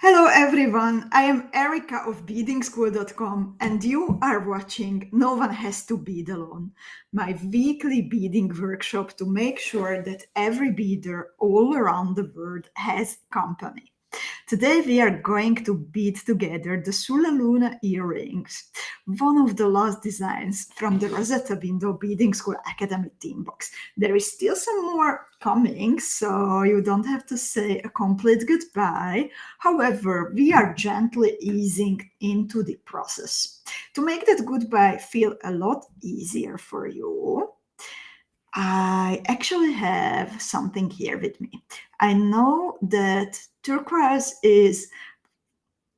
Hello everyone, I am Erika of beadingschool.com and you are watching No One Has to Bead Alone, my weekly beading workshop to make sure that every beader all around the world has company. Today we are going to bead together the SOUS LA LUNE earrings, one of the last designs from the Rosetta Window Beading School Academy theme box. There is still some more coming, so you don't have to say a complete goodbye. However, we are gently easing into the process. To make that goodbye feel a lot easier for you, I actually have something here with me. I know that turquoise is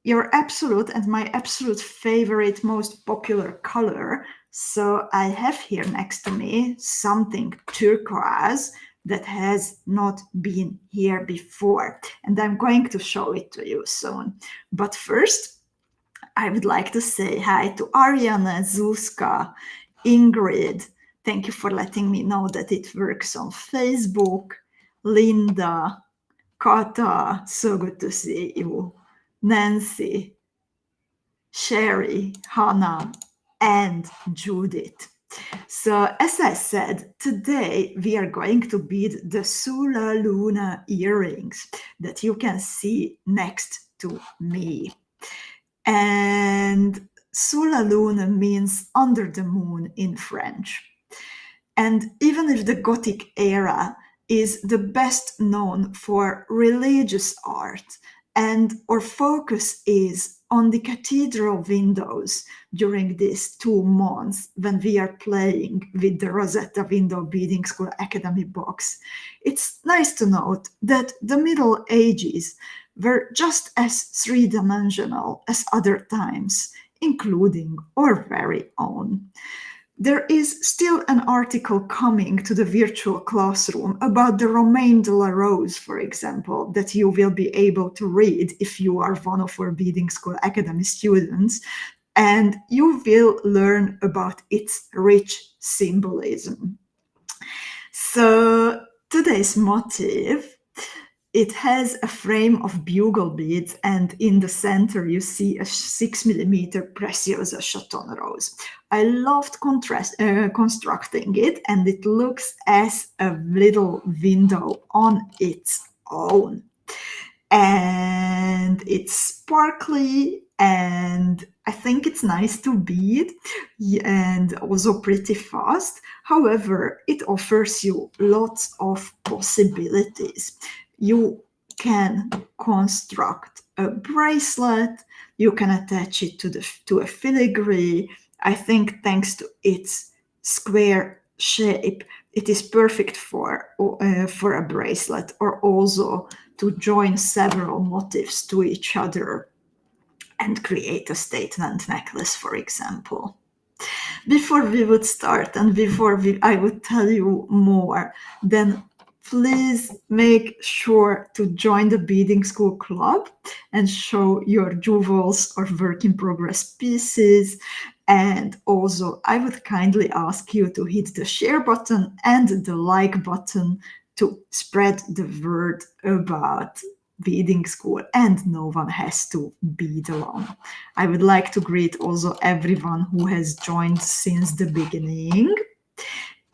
your absolute and my absolute favorite, most popular color. So I have here next to me something turquoise that has not been here before. And I'm going to show it to you soon. But first, I would like to say hi to Ariana, Zuzka, Ingrid. Thank you for letting me know that it works on Facebook. Linda, Kata, so good to see you. Nancy, Sherry, Hannah, and Judith. So as I said, today we are going to bead the SOUS LA LUNE earrings that you can see next to me. And SOUS LA LUNE means under the moon in French. And even if the Gothic era is the best known for religious art, and our focus is on the cathedral windows during these 2 months when we are playing with the Rosetta Window Beading School Academy box, it's nice to note that the Middle Ages were just as three-dimensional as other times, including our very own. There is still an article coming to the virtual classroom about the Romain de la Rose, for example, that you will be able to read if you are one of our Beading School Academy students, and you will learn about its rich symbolism. So today's motif, it has a frame of bugle beads, and in the center you see a 6mm Preciosa chaton rose. I loved constructing it, and it looks as a little window on its own. And it's sparkly, and I think it's nice to bead and also pretty fast. However, it offers you lots of possibilities. You can construct a bracelet, you can attach it to a filigree. I think thanks to its square shape, it is perfect for a bracelet, or also to join several motifs to each other and create a statement necklace, for example. Before we would start, and before I would tell you more, then please make sure to join the Beading School Club and show your jewels or work in progress pieces. And also, I would kindly ask you to hit the share button and the like button to spread the word about Beading School, and no one has to bead alone. I would like to greet also everyone who has joined since the beginning.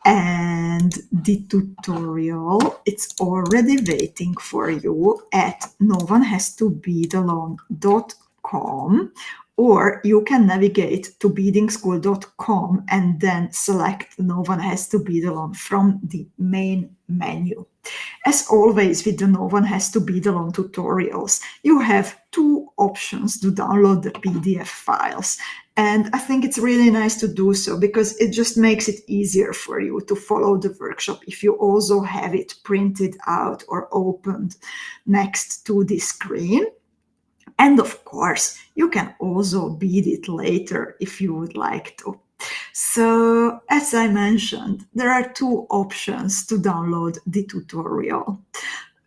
And the tutorial, it's already waiting for you at noonehas2beadalone.com, or you can navigate to beadingschool.com and then select No One Has to Bead Alone from the main menu. As always with the No One Has to Bead Alone tutorials, you have 2 options to download the PDF files. And I think it's really nice to do so because it just makes it easier for you to follow the workshop if you also have it printed out or opened next to the screen. And of course, you can also bead it later if you would like to. So, as I mentioned, there are 2 options to download the tutorial.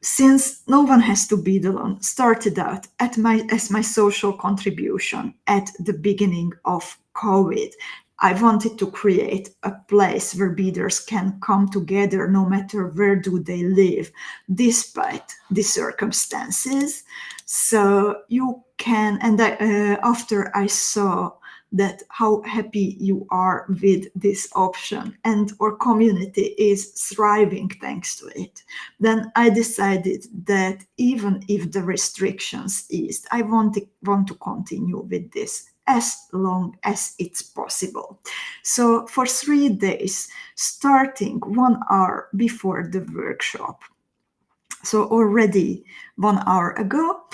Since No One Has to Bead Alone started out as my social contribution at the beginning of COVID, I wanted to create a place where beaders can come together no matter where do they live, despite the circumstances. So you can, and after I saw that how happy you are with this option and our community is thriving thanks to it, then I decided that even if the restrictions eased, I want to continue with this as long as it's possible. So for 3 days, starting 1 hour before the workshop, so already 1 hour ago,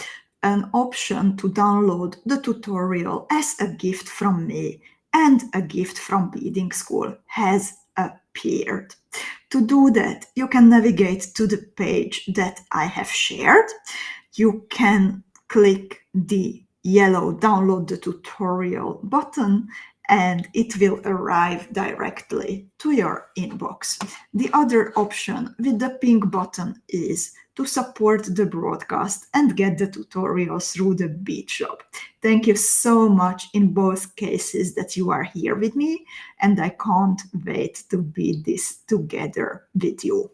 an option to download the tutorial as a gift from me and a gift from Beading School has appeared. To do that, you can navigate to the page that I have shared. You can click the yellow download the tutorial button and it will arrive directly to your inbox. The other option with the pink button is to support the broadcast and get the tutorials through the Bead Shop. Thank you so much in both cases that you are here with me, and I can't wait to be this together with you.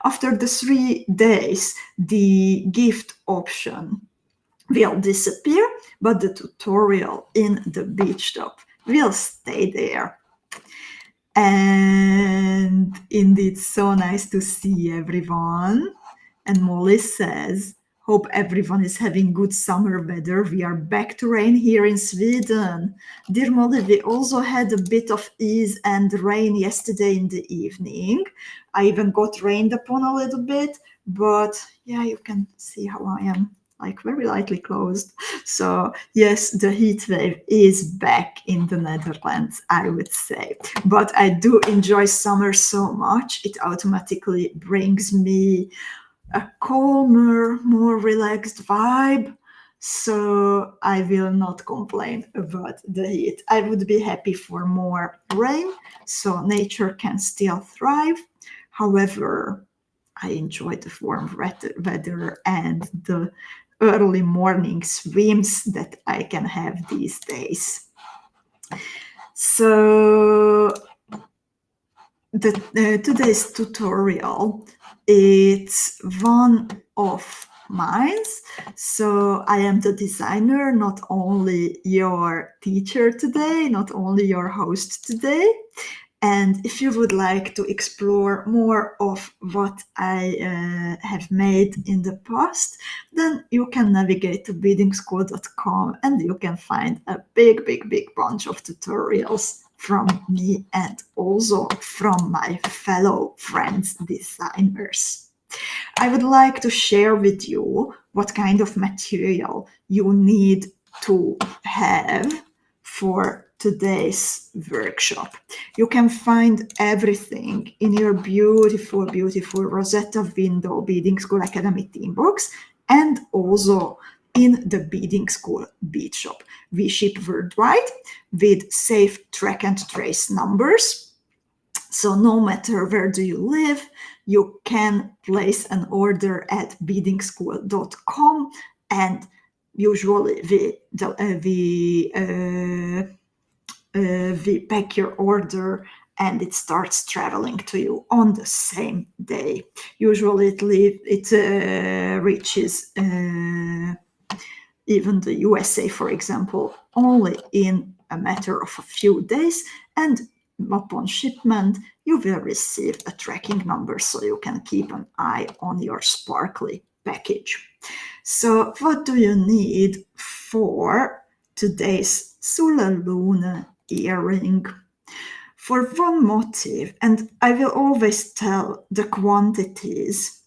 After the 3 days, the gift option will disappear, but the tutorial in the Bead Shop will stay there. And indeed, so nice to see everyone. And Molly says, hope everyone is having good summer weather. We are back to rain here in Sweden. Dear Molly, we also had a bit of ease and rain yesterday in the evening. I even got rained upon a little bit, but yeah, you can see how I am, like very lightly closed. So yes, the heat wave is back in the Netherlands, I would say. But I do enjoy summer so much. It automatically brings me a calmer, more relaxed vibe. So I will not complain about the heat. I would be happy for more rain so nature can still thrive. However, I enjoy the warm weather and the early morning swims that I can have these days. So today's tutorial, it's one of mine. So I am the designer, not only your teacher today, not only your host today. And if you would like to explore more of what I have made in the past, then you can navigate to beadingschool.com and you can find a big bunch of tutorials from me and also from my fellow friends designers. I would like to share with you what kind of material you need to have for today's workshop. You can find everything in your beautiful Rosetta window Beading School Academy theme box and also in the Beading School Bead Shop. We ship worldwide with safe track and trace numbers. So no matter where do you live, you can place an order at beadingschool.com, and usually we pack your order and it starts traveling to you on the same day. Usually it reaches even the USA, for example, only in a matter of a few days, and upon shipment, you will receive a tracking number so you can keep an eye on your sparkly package. So what do you need for today's SOUS LA LUNE earring? For one motif, and I will always tell the quantities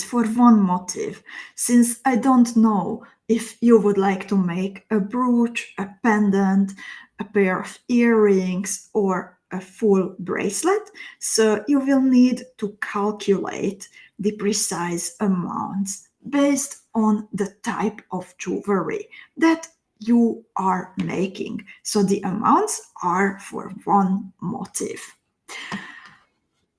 for one motif, since I don't know if you would like to make a brooch, a pendant, a pair of earrings, or a full bracelet. So you will need to calculate the precise amounts based on the type of jewelry that you are making. So the amounts are for one motif.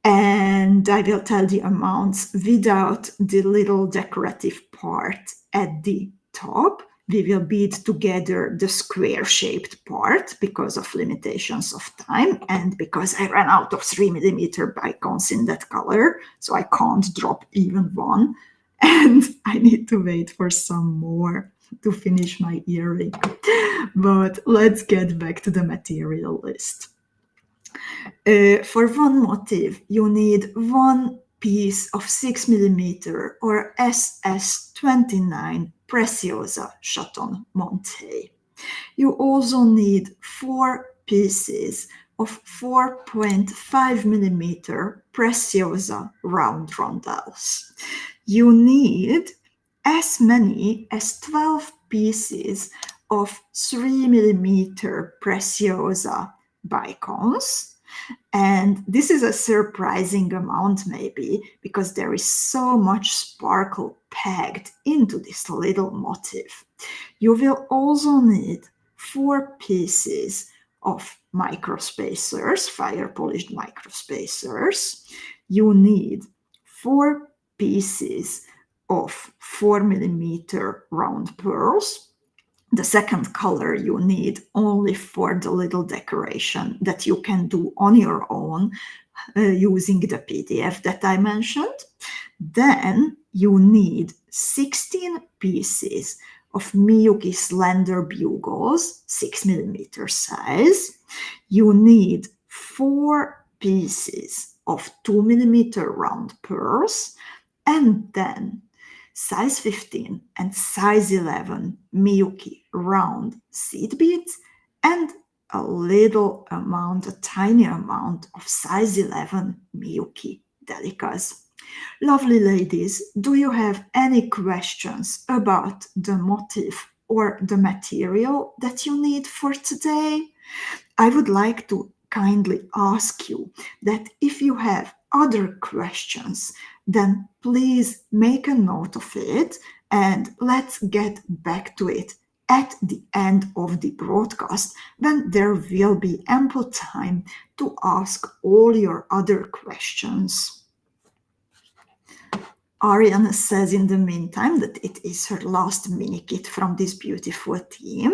And I will tell the amounts without the little decorative part at the top. We will bead together the square-shaped part because of limitations of time and because I ran out of 3mm bicons in that color, so I can't drop even one. And I need to wait for some more to finish my earring. But let's get back to the material list. For one motif, you need one piece of 6mm or SS29 Preciosa Chaton Monte. You also need 4 pieces of 4.5mm Preciosa round rondelles. You need as many as 12 pieces of 3mm Preciosa bicons. And this is a surprising amount maybe because there is so much sparkle packed into this little motif. You will also need 4 pieces of microspacers, fire polished microspacers. You need 4 pieces of 4mm round pearls. The second color you need only for the little decoration that you can do on your own using the PDF that I mentioned. Then you need 16 pieces of Miyuki slender bugles, 6mm size. You need 4 pieces of 2mm round pearls, and then size 15 and size 11 Miyuki round seed beads, and a little amount, a tiny amount of size 11 Miyuki delicas. Lovely ladies, do you have any questions about the motif or the material that you need for today? I would like to kindly ask you that if you have other questions, then please make a note of it and let's get back to it at the end of the broadcast when there will be ample time to ask all your other questions. Ariana says in the meantime that it is her last mini kit from this beautiful team.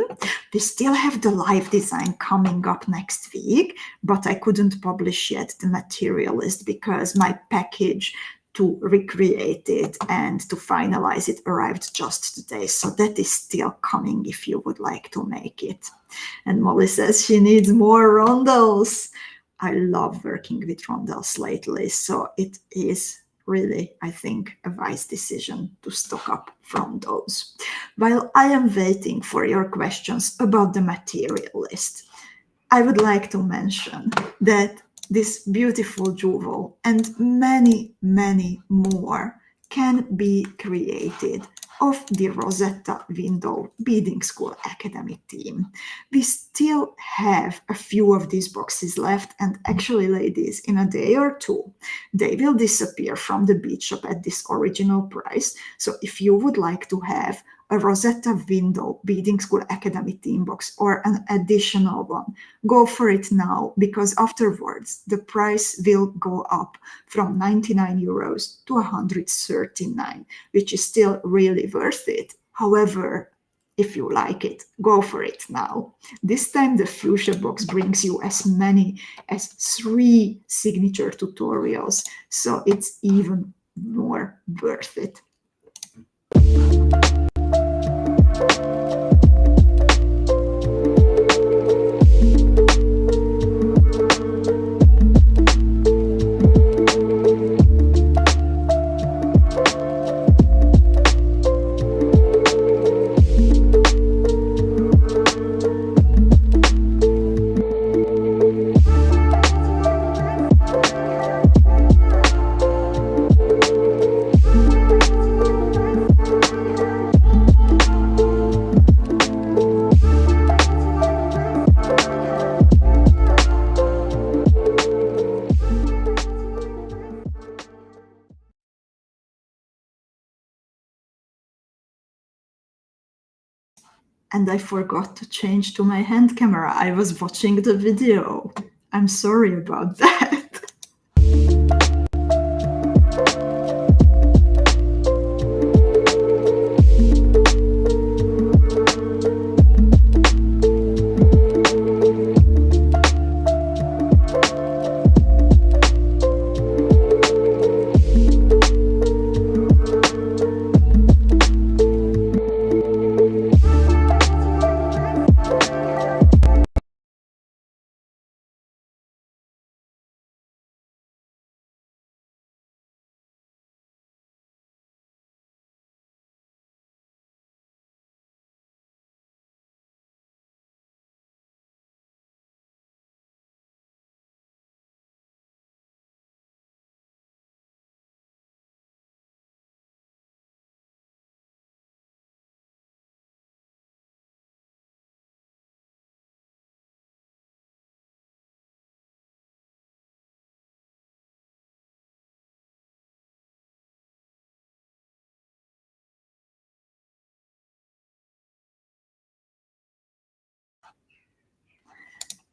We still have the live design coming up next week, but I couldn't publish yet the material list because my package to recreate it and to finalize it arrived just today. So that is still coming if you would like to make it. And Molly says she needs more rondels. I love working with rondels lately, so it is really, I think, a wise decision to stock up from those. While I am waiting for your questions about the material list, I would like to mention that this beautiful jewel and many, many more can be created of the Rosetta Window Beading School Academy team. We still have a few of these boxes left, and actually, ladies, in a day or two, they will disappear from the Bead Shop at this original price. So if you would like to have a Rosetta Window Beading School Academy team box or an additional one, go for it now, because afterwards the price will go up from 99 euros to 139, which is still really worth it. However, if you like it, go for it now. This time the fuchsia box brings you as many as 3 signature tutorials, so it's even more worth it. And I forgot to change to my hand camera. I was watching the video. I'm sorry about that.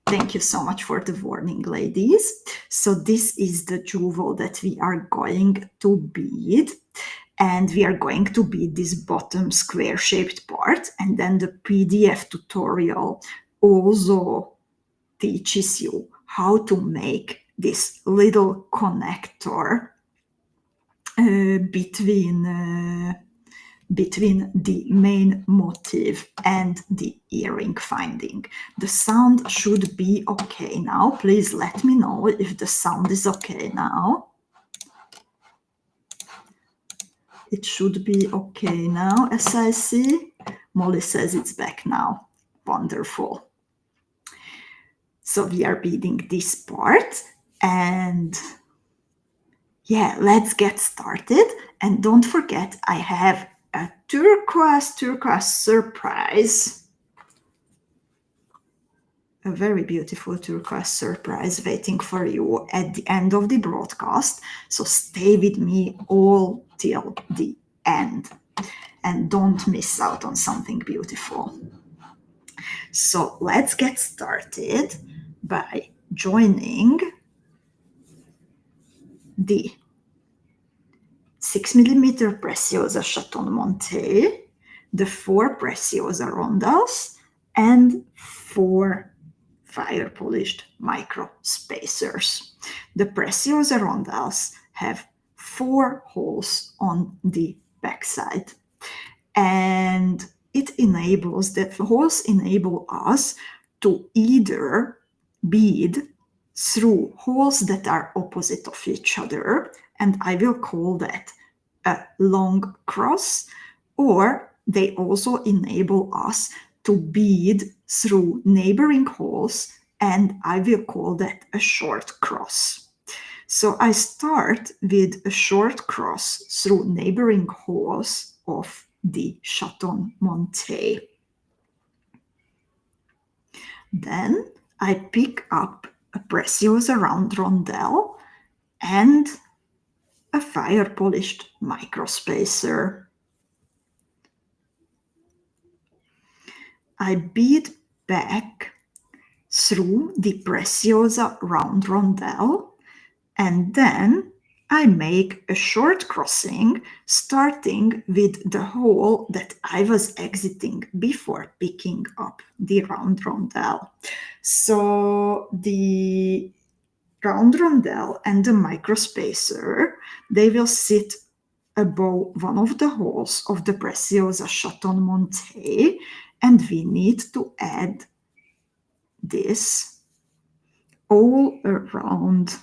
Thank you so much for the warning, ladies. So this is the jewel that we are going to bead. And we are going to bead this bottom square-shaped part. And then the PDF tutorial also teaches you how to make this little connector between the main motif and the earring finding. The sound should be okay now. Please let me know if the sound is okay now. It should be okay now, as I see. Molly says it's back now. Wonderful. So we are beading this part, and yeah, let's get started. And don't forget, I have a turquoise surprise. A very beautiful turquoise surprise waiting for you at the end of the broadcast. So stay with me all till the end and don't miss out on something beautiful. So let's get started by joining the 6mm Preciosa Chaton Monté, the 4 Preciosa rondels, and 4 fire polished micro spacers. The Preciosa rondels have 4 holes on the backside, and it enables, the holes enable us to either bead through holes that are opposite of each other, and I will call that a long cross, or they also enable us to bead through neighboring holes, and I will call that a short cross. So I start with a short cross through neighboring holes of the Chaton Monté. Then I pick up a Preciosa round rondel and a fire polished microspacer. I bead back through the Preciosa round rondel, and then I make a short crossing starting with the hole that I was exiting before picking up the round rondel. So the round rondel and the microspacer, they will sit above one of the holes of the Preciosa Chaton Monté, and we need to add this all around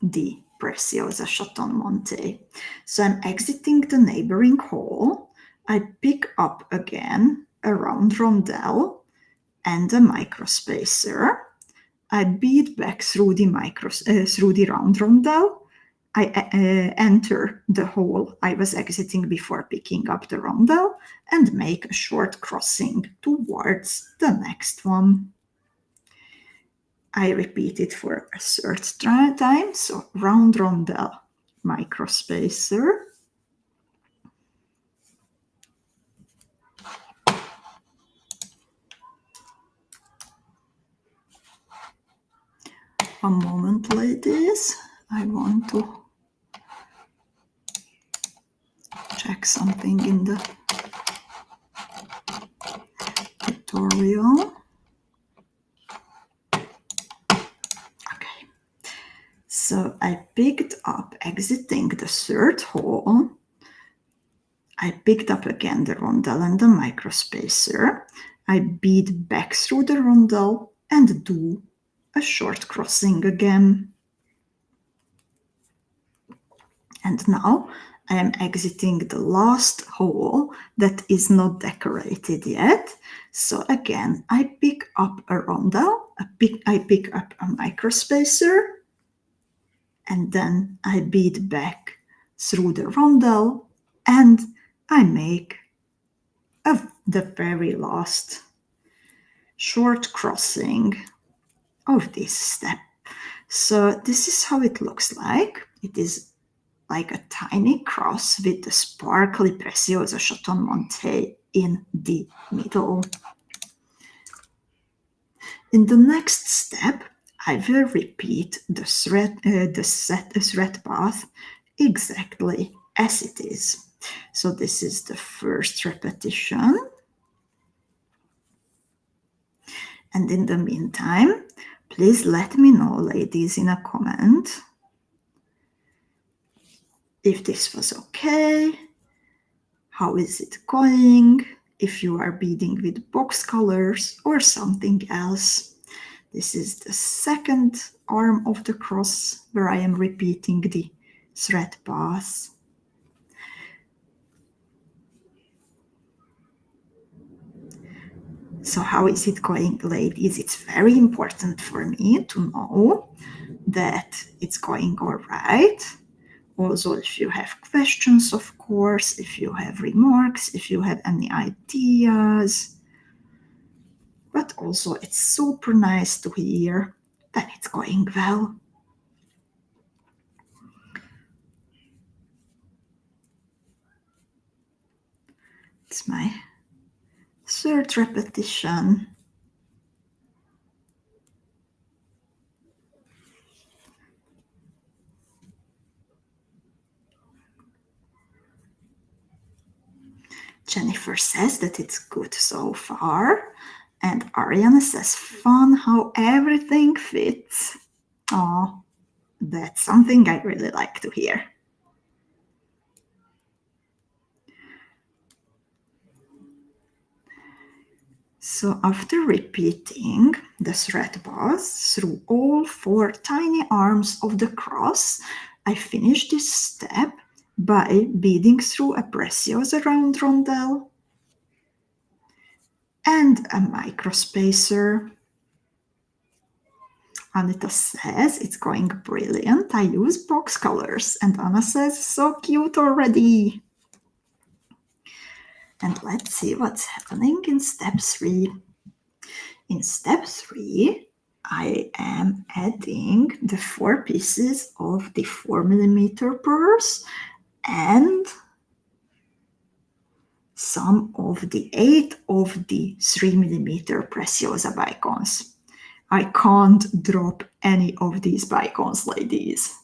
the Preciosa Chaton Monté. So I'm exiting the neighboring hole. I pick up again a round rondel and a microspacer. I bead back through the round rondel. I enter the hole I was exiting before picking up the rondel and make a short crossing towards the next one. I repeat it for a third time. So round rondel, microspacer. A moment, ladies. I want to check something in the tutorial. Okay. So I picked up, exiting the third hole. I picked up again the rondel and the microspacer. I bead back through the rondel and do a short crossing again. And now I am exiting the last hole that is not decorated yet. So again, I pick up a rondel, I pick up a microspacer, and then I bead back through the rondel, and I make the very last short crossing of this step. So this is how it looks like. It is like a tiny cross with the sparkly Preciosa Chaton Monté in the middle. In the next step, I will repeat the thread path exactly as it is. So this is the first repetition. And in the meantime, please let me know, ladies, in a comment if this was okay, how is it going, if you are beading with box colors or something else. This is the second arm of the cross where I am repeating the thread path. So how is it going, ladies? It's very important for me to know that it's going all right. Also, if you have questions, of course, if you have remarks, if you have any ideas. But also, it's super nice to hear that it's going well. It's my third repetition. Jennifer says that it's good so far. And Ariana says, fun how everything fits. Oh, that's something I really like to hear. So after repeating the thread path through all 4 tiny arms of the cross, I finish this step by beading through a Preciosa round rondelle and a microspacer. Anita says it's going brilliant. I use box colors. And Anna says, so cute already. And let's see what's happening in step 3. In step 3, I am adding the 4 pieces of the 4mm pearls and some of the 8 of the 3mm Preciosa bicons. I can't drop any of these bicons, ladies.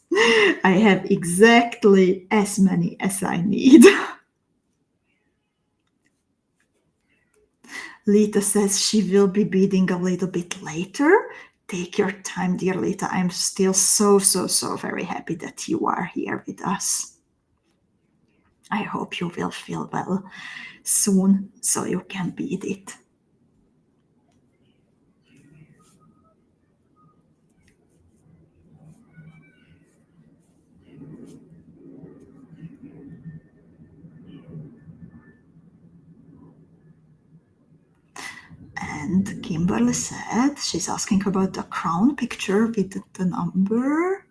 I have exactly as many as I need. Lita says she will be beading a little bit later. Take your time, dear Lita. I'm still so very happy that you are here with us. I hope you will feel well soon so you can bead it. And Kimberly said she's asking about the crown picture with the number.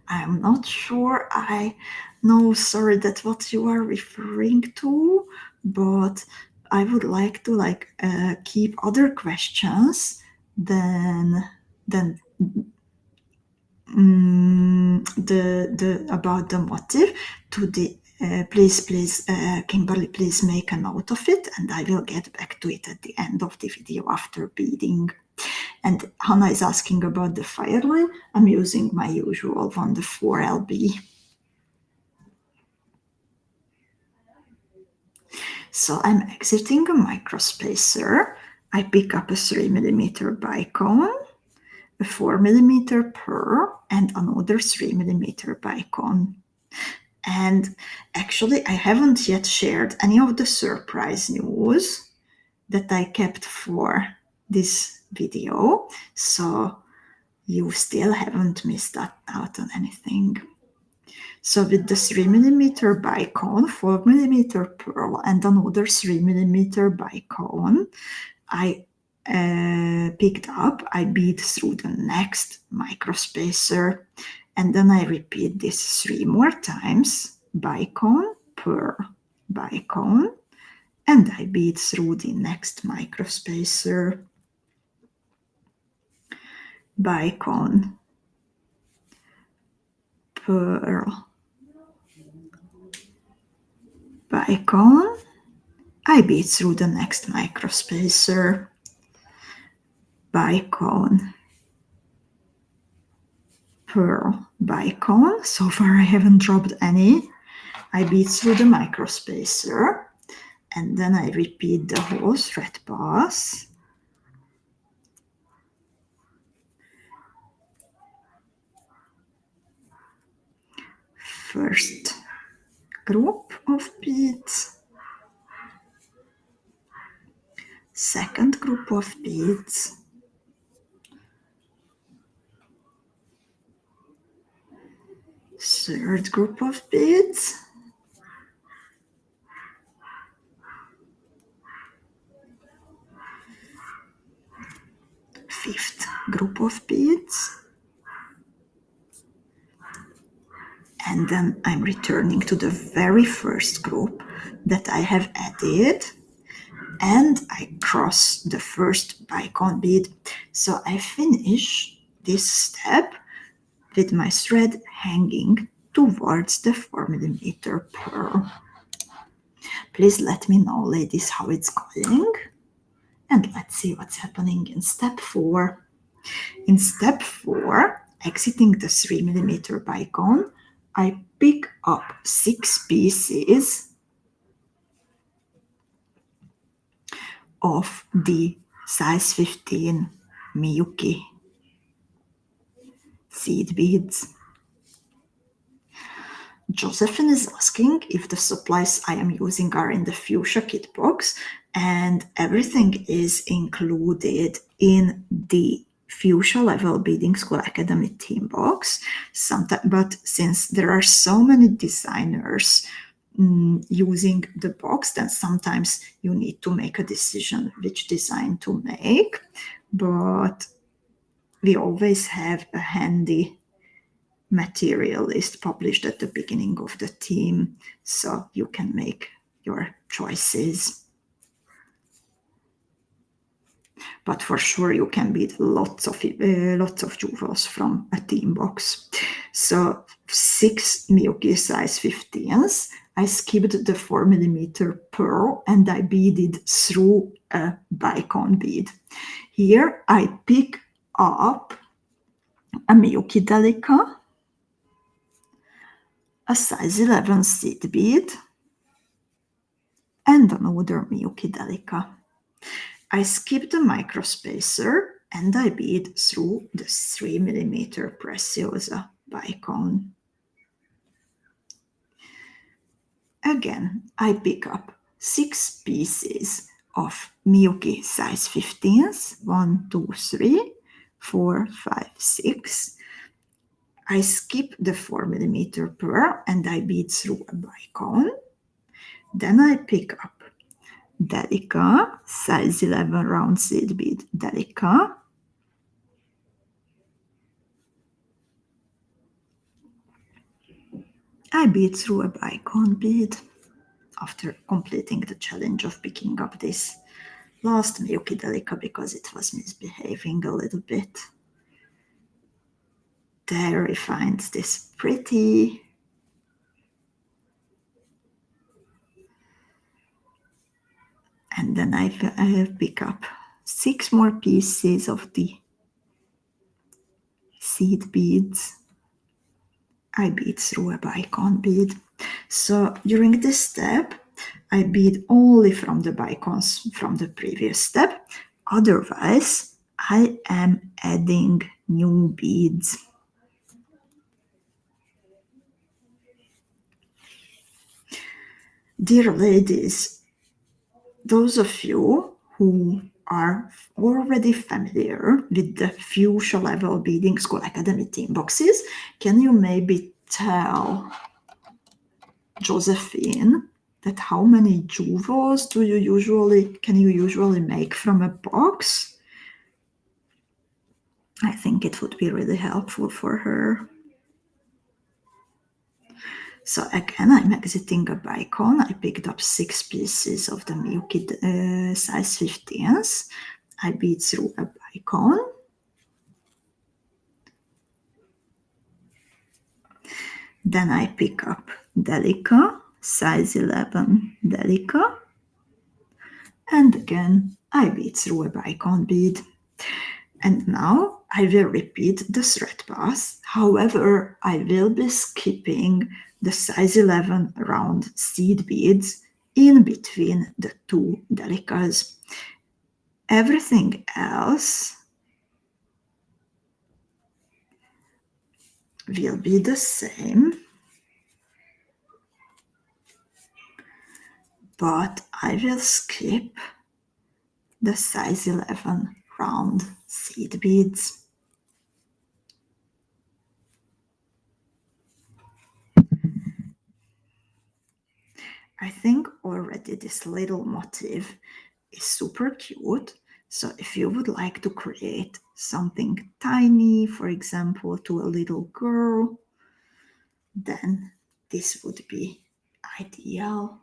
I'm not sure I know, sorry, that's what you are referring to, but I would like to keep other questions than the about the motif to the please Kimberly, please make a note of it and I will get back to it at the end of the video after beading. And Hannah is asking about the firelight. I'm using my usual one, the 4LB. So I'm exiting a microspacer. I pick up a 3mm bicon, a 4mm pearl, and another 3mm bicon. And actually, I haven't yet shared any of the surprise news that I kept for this video. So you still haven't missed out on anything. So with the 3mm bicon, 4mm pearl, and another 3mm bicon, I picked up, I bead through the next microspacer, and then I repeat this 3 more times, bicon, pearl, bicon, and I bead through the next microspacer, bicon, pearl, bicon, I bead through the next microspacer, bicone, pearl, bicone. So far I haven't dropped any. I bead through the microspacer, and then I repeat the whole thread pass. First group of beads, second group of beads, third group of beads, fifth group of beads, and then I'm returning to the very first group that I have added, and I cross the first bicone bead. So I finish this step with my thread hanging towards the 4mm pearl. Please let me know, ladies, how it's going, and let's see what's happening in step 4. In step 4, exiting the 3mm bicone, I pick up 6 pieces of the size 15 Miyuki seed beads. Josephine is asking if the supplies I am using are in the Fuchsia kit box, and everything is included in the Fuchsia Level Beading School Academy theme box. But since there are so many designers using the box, then sometimes you need to make a decision which design to make. But we always have a handy material list published at the beginning of the theme, so you can make your choices. But for sure you can bead lots of jewels from a theme box. So 6 Miyuki size 15s. I skipped the 4mm pearl and I beaded through a bicone bead. Here I pick up a Miyuki Delica, a size 11 seed bead, and another Miyuki Delica. I skip the microspacer and I bead through the 3mm Preciosa bicone. Again, I pick up 6 pieces of Miyuki size 15s, 1, 2, 3, 4, 5, 6. I skip the 4mm pearl and I bead through a bicone. Then I pick up Delica, size 11 round seed bead Delica. I bead through a bicone bead after completing the challenge of picking up this last Miyuki Delica because it was misbehaving a little bit. There he finds this pretty. And then I pick up 6 more pieces of the seed beads. I bead through a bicone bead. So during this step, I bead only from the bicones from the previous step. Otherwise, I am adding new beads. Dear ladies, those of you who are already familiar with the Fuchsia Level Beading School Academy theme boxes, can you maybe tell Josephine that how many jewels can you usually make from a box? I think it would be really helpful for her. So again, I'm exiting a bicone. I picked up 6 pieces of the Miyuki size 15s. I bead through a bicone. Then I pick up Delica, size 11 Delica. and again I bead through a bicon bead. And now I will repeat the thread pass. However, I will be skipping the size 11 round seed beads in between the two delicas. Everything else will be the same, but I will skip the size 11 round seed beads. I think already this little motif is super cute. So if you would like to create something tiny, for example, to a little girl, then this would be ideal.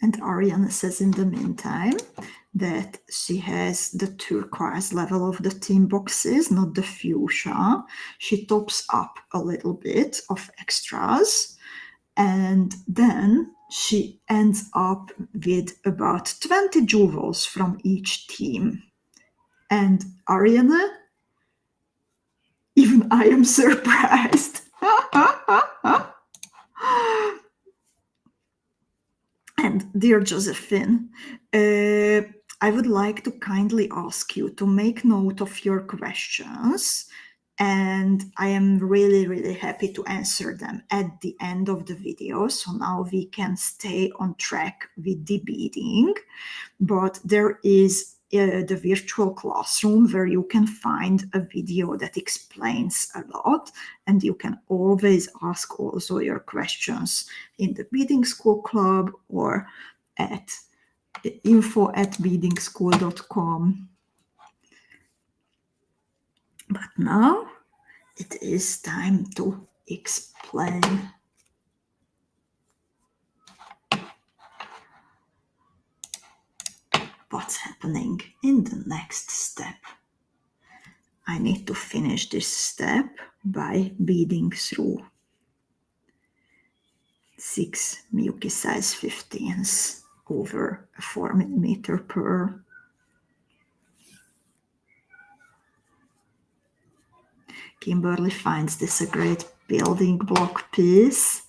And Ariana says in the meantime that she has the turquoise level of the theme boxes, not the fuchsia. She tops up a little bit of extras, and then she ends up with about 20 jewels from each theme. And Ariana, even I am surprised. And dear Josephine, I would like to kindly ask you to make note of your questions, and I am really, really happy to answer them at the end of the video. So now we can stay on track with the beading. But there is the virtual classroom where you can find a video that explains a lot, and you can always ask also your questions in the Beading School Club or at info@beadingschool.com. But now it is time to explain. What's happening in the next step. I need to finish this step by beading through 6 Miyuki size 15s over a 4mm pearl. Kimberly finds this a great building block piece,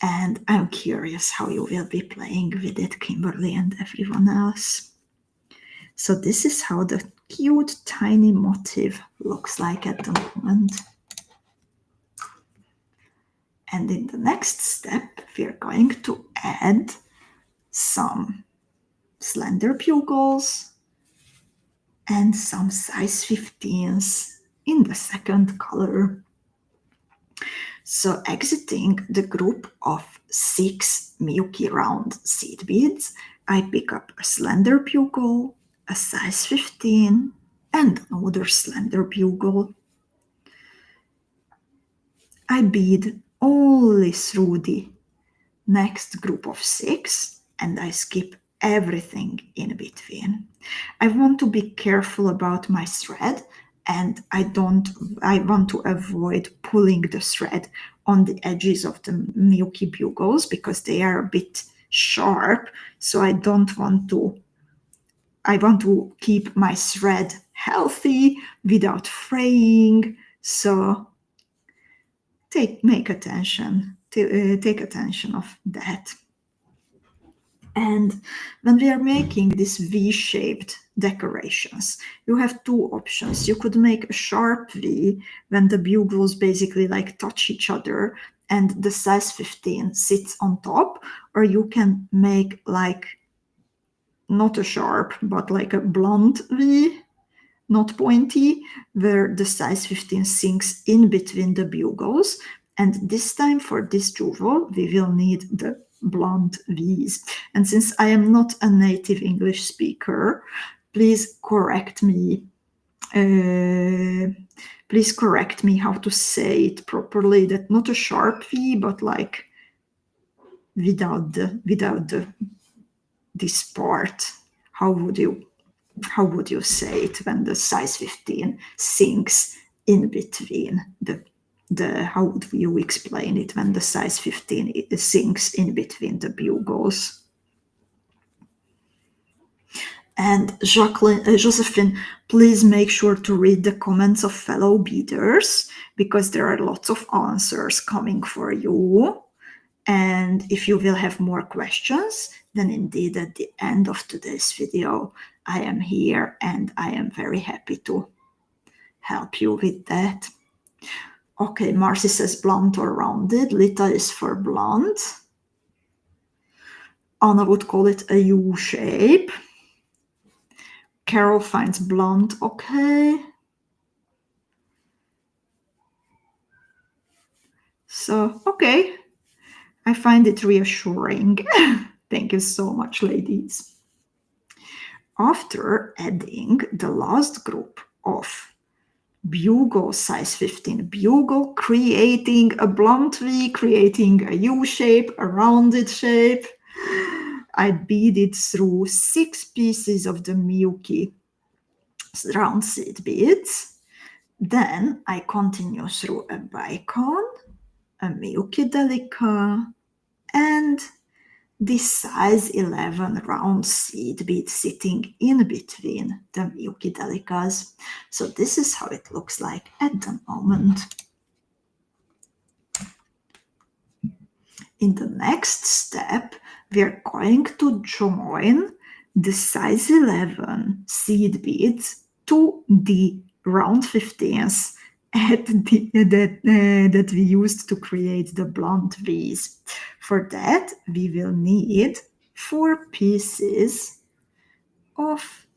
and I'm curious how you will be playing with it, Kimberly and everyone else. So this is how the cute tiny motif looks like at the moment. And in the next step, we're going to add some slender bugles and some size 15s in the second color. So exiting the group of 6 Miyuki round seed beads, I pick up a slender bugle, a size 15, and another slender bugle. I bead only through the next group of 6, and I skip everything in between. I want to be careful about my thread, and I want to avoid pulling the thread on the edges of the Miyuki bugles because they are a bit sharp, so I want to keep my thread healthy without fraying. So take attention of that. And when we are making these V-shaped decorations, you have 2 options. You could make a sharp V when the bugles basically like touch each other and the size 15 sits on top, or you can make like not a sharp, but like a blunt V, not pointy, where the size 15 sinks in between the bugles. And this time for this jewel, we will need the blunt V's. And since I am not a native English speaker, please correct me Please correct me how to say it properly. That not a sharp V, but like without this part. How would you say it when the size 15 sinks in between the how would you explain it when the size 15 sinks in between the bugles? And Josephine, please make sure to read the comments of fellow beaders, because there are lots of answers coming for you. And if you will have more questions, then indeed at the end of today's video, I am here and I am very happy to help you with that. Okay, Marcy says blunt or rounded. Lita is for blunt. Anna would call it a U shape. Carol finds blunt okay. So, okay, I find it reassuring. Thank you so much, ladies. After adding the last group of bugle, size 15 bugle, creating a blunt V, creating a U shape, a rounded shape, I beaded through 6 pieces of the Miyuki round seed beads. Then I continue through a beading, a Miyuki 𝐂𝐋𝐈𝐂𝐊, and this size 11 round seed bead sitting in between the Miyuki 𝐂𝐿𝐿𝐿𝐿. So this is how it looks like at the moment. In the next step, we are going to join the size 11 seed beads to the round 15s that we used to create the blunt V's. For that, we will need 4 pieces of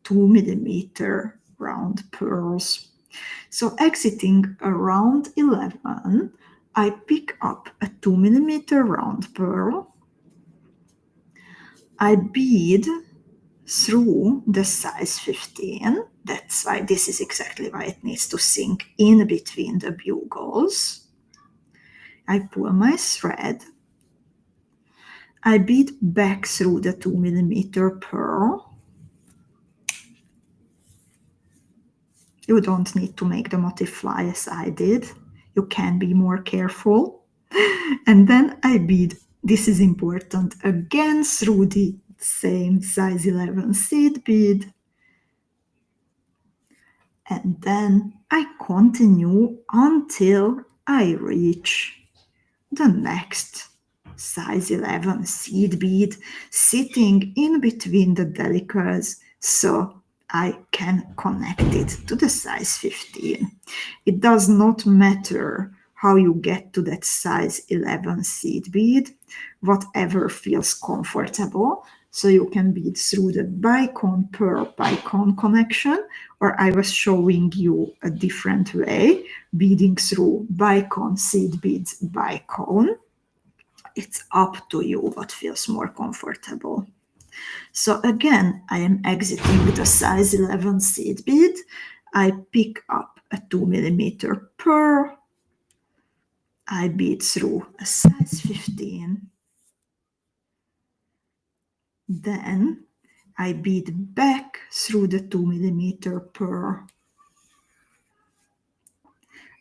2mm round pearls. So exiting around 11, I pick up a 2mm round pearl. I bead through the size 15. That's why this is exactly why it needs to sink in between the bugles. I pull my thread. I bead back through the 2mm pearl. You don't need to make the motif fly as I did. You can be more careful. And then I bead, this is important, again through the same size 11 seed bead. And then I continue until I reach the next size 11 seed bead sitting in between the 𝐂𝐿𝐿𝐿𝐿𝐿, so I can connect it to the size 15. It does not matter how you get to that size 11 seed bead, whatever feels comfortable. So you can bead through the bicon pearl bicon connection, or I was showing you a different way, beading through bicon seed beads bicon. It's up to you what feels more comfortable. So again, I am exiting the size 11 seed bead. I pick up a 2mm pearl. I bead through a size 15. Then I bead back through the 2mm pearl.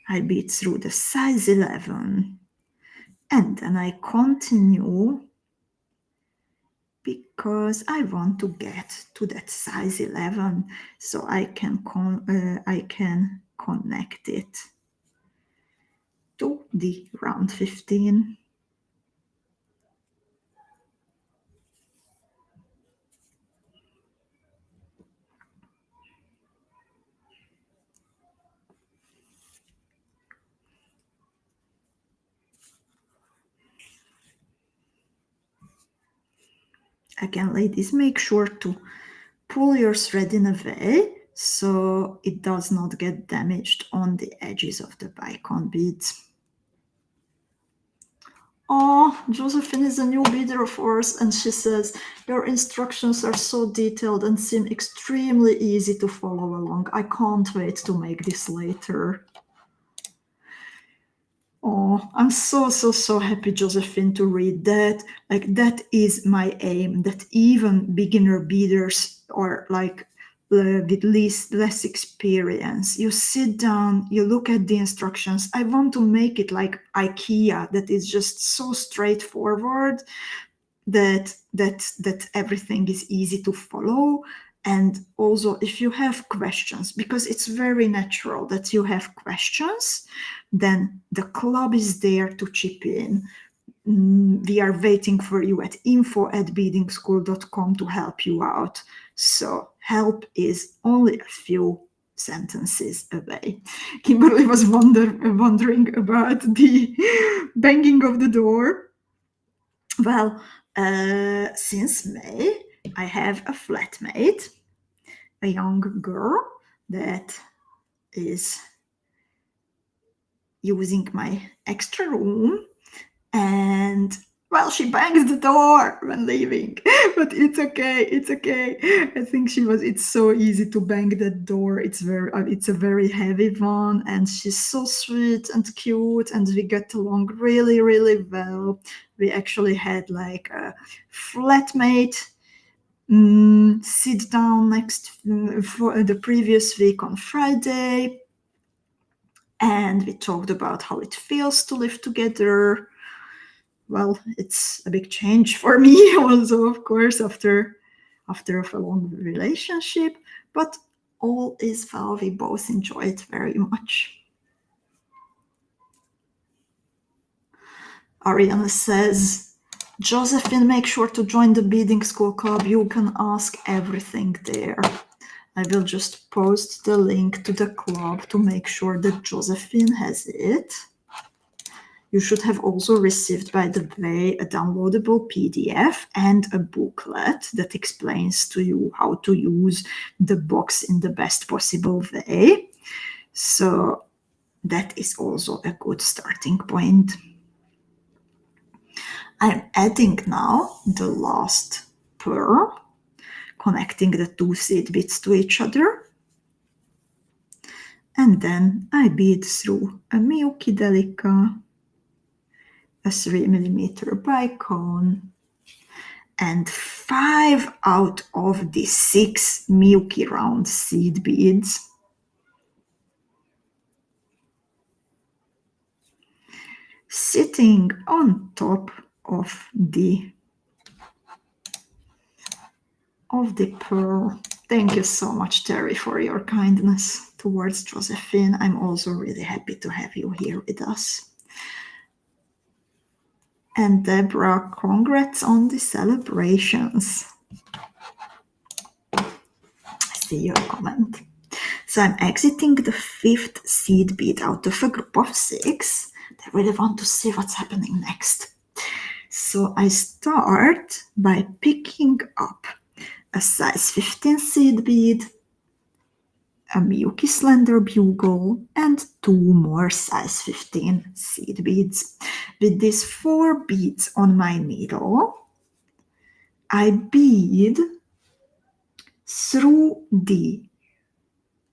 I bead through the size 11. And then I continue because I want to get to that size 11 so I can connect it to the round 15. Again, ladies, make sure to pull your thread in a way so it does not get damaged on the edges of the bicon beads. Oh, Josephine is a new beader of ours, and she says, your instructions are so detailed and seem extremely easy to follow along. I can't wait to make this later. Oh, I'm so happy, Josephine, to read that. Like, that is my aim, that even beginner beaders or like with less experience, you sit down, you look at the instructions. I want to make it like IKEA, that is just so straightforward that everything is easy to follow. And also, if you have questions, because it's very natural that you have questions, then the club is there to chip in. We are waiting for you at info@beadingschool.com to help you out. So help is only a few sentences away. Kimberly was wondering about the banging of the door. Well, since May, I have a flatmate, a young girl that is using my extra room, and well, she bangs the door when leaving, but it's okay. It's okay. I think it's so easy to bang that door. It's a very heavy one, and she's so sweet and cute, and we get along really, really well. We actually had like a flatmate sit down for the previous week on Friday, and we talked about how it feels to live together. Well, it's a big change for me also, of course, after a long relationship, but all is well. We both enjoy it very much. Ariana says, Josephine, make sure to join the Beading School Club. You can ask everything there. I will just post the link to the club to make sure that Josephine has it. You should have also received, by the way, a downloadable PDF and a booklet that explains to you how to use the box in the best possible way. So that is also a good starting point. I'm adding now the last pearl, connecting the two seed beads to each other. And then I bead through a Miyuki Delica, a 3mm bicone, and 5 out of the 6 Miyuki round seed beads. Sitting on top of the pearl. Thank you so much, Terry, for your kindness towards Josephine. I'm also really happy to have you here with us. And Deborah, congrats on the celebrations. I see your comment. So I'm exiting the 5th seed bead out of a group of 6. I really want to see what's happening next. So I start by picking up a size 15 seed bead, a Miyuki slender bugle, and 2 more size 15 seed beads. With these 4 beads on my needle, I bead through the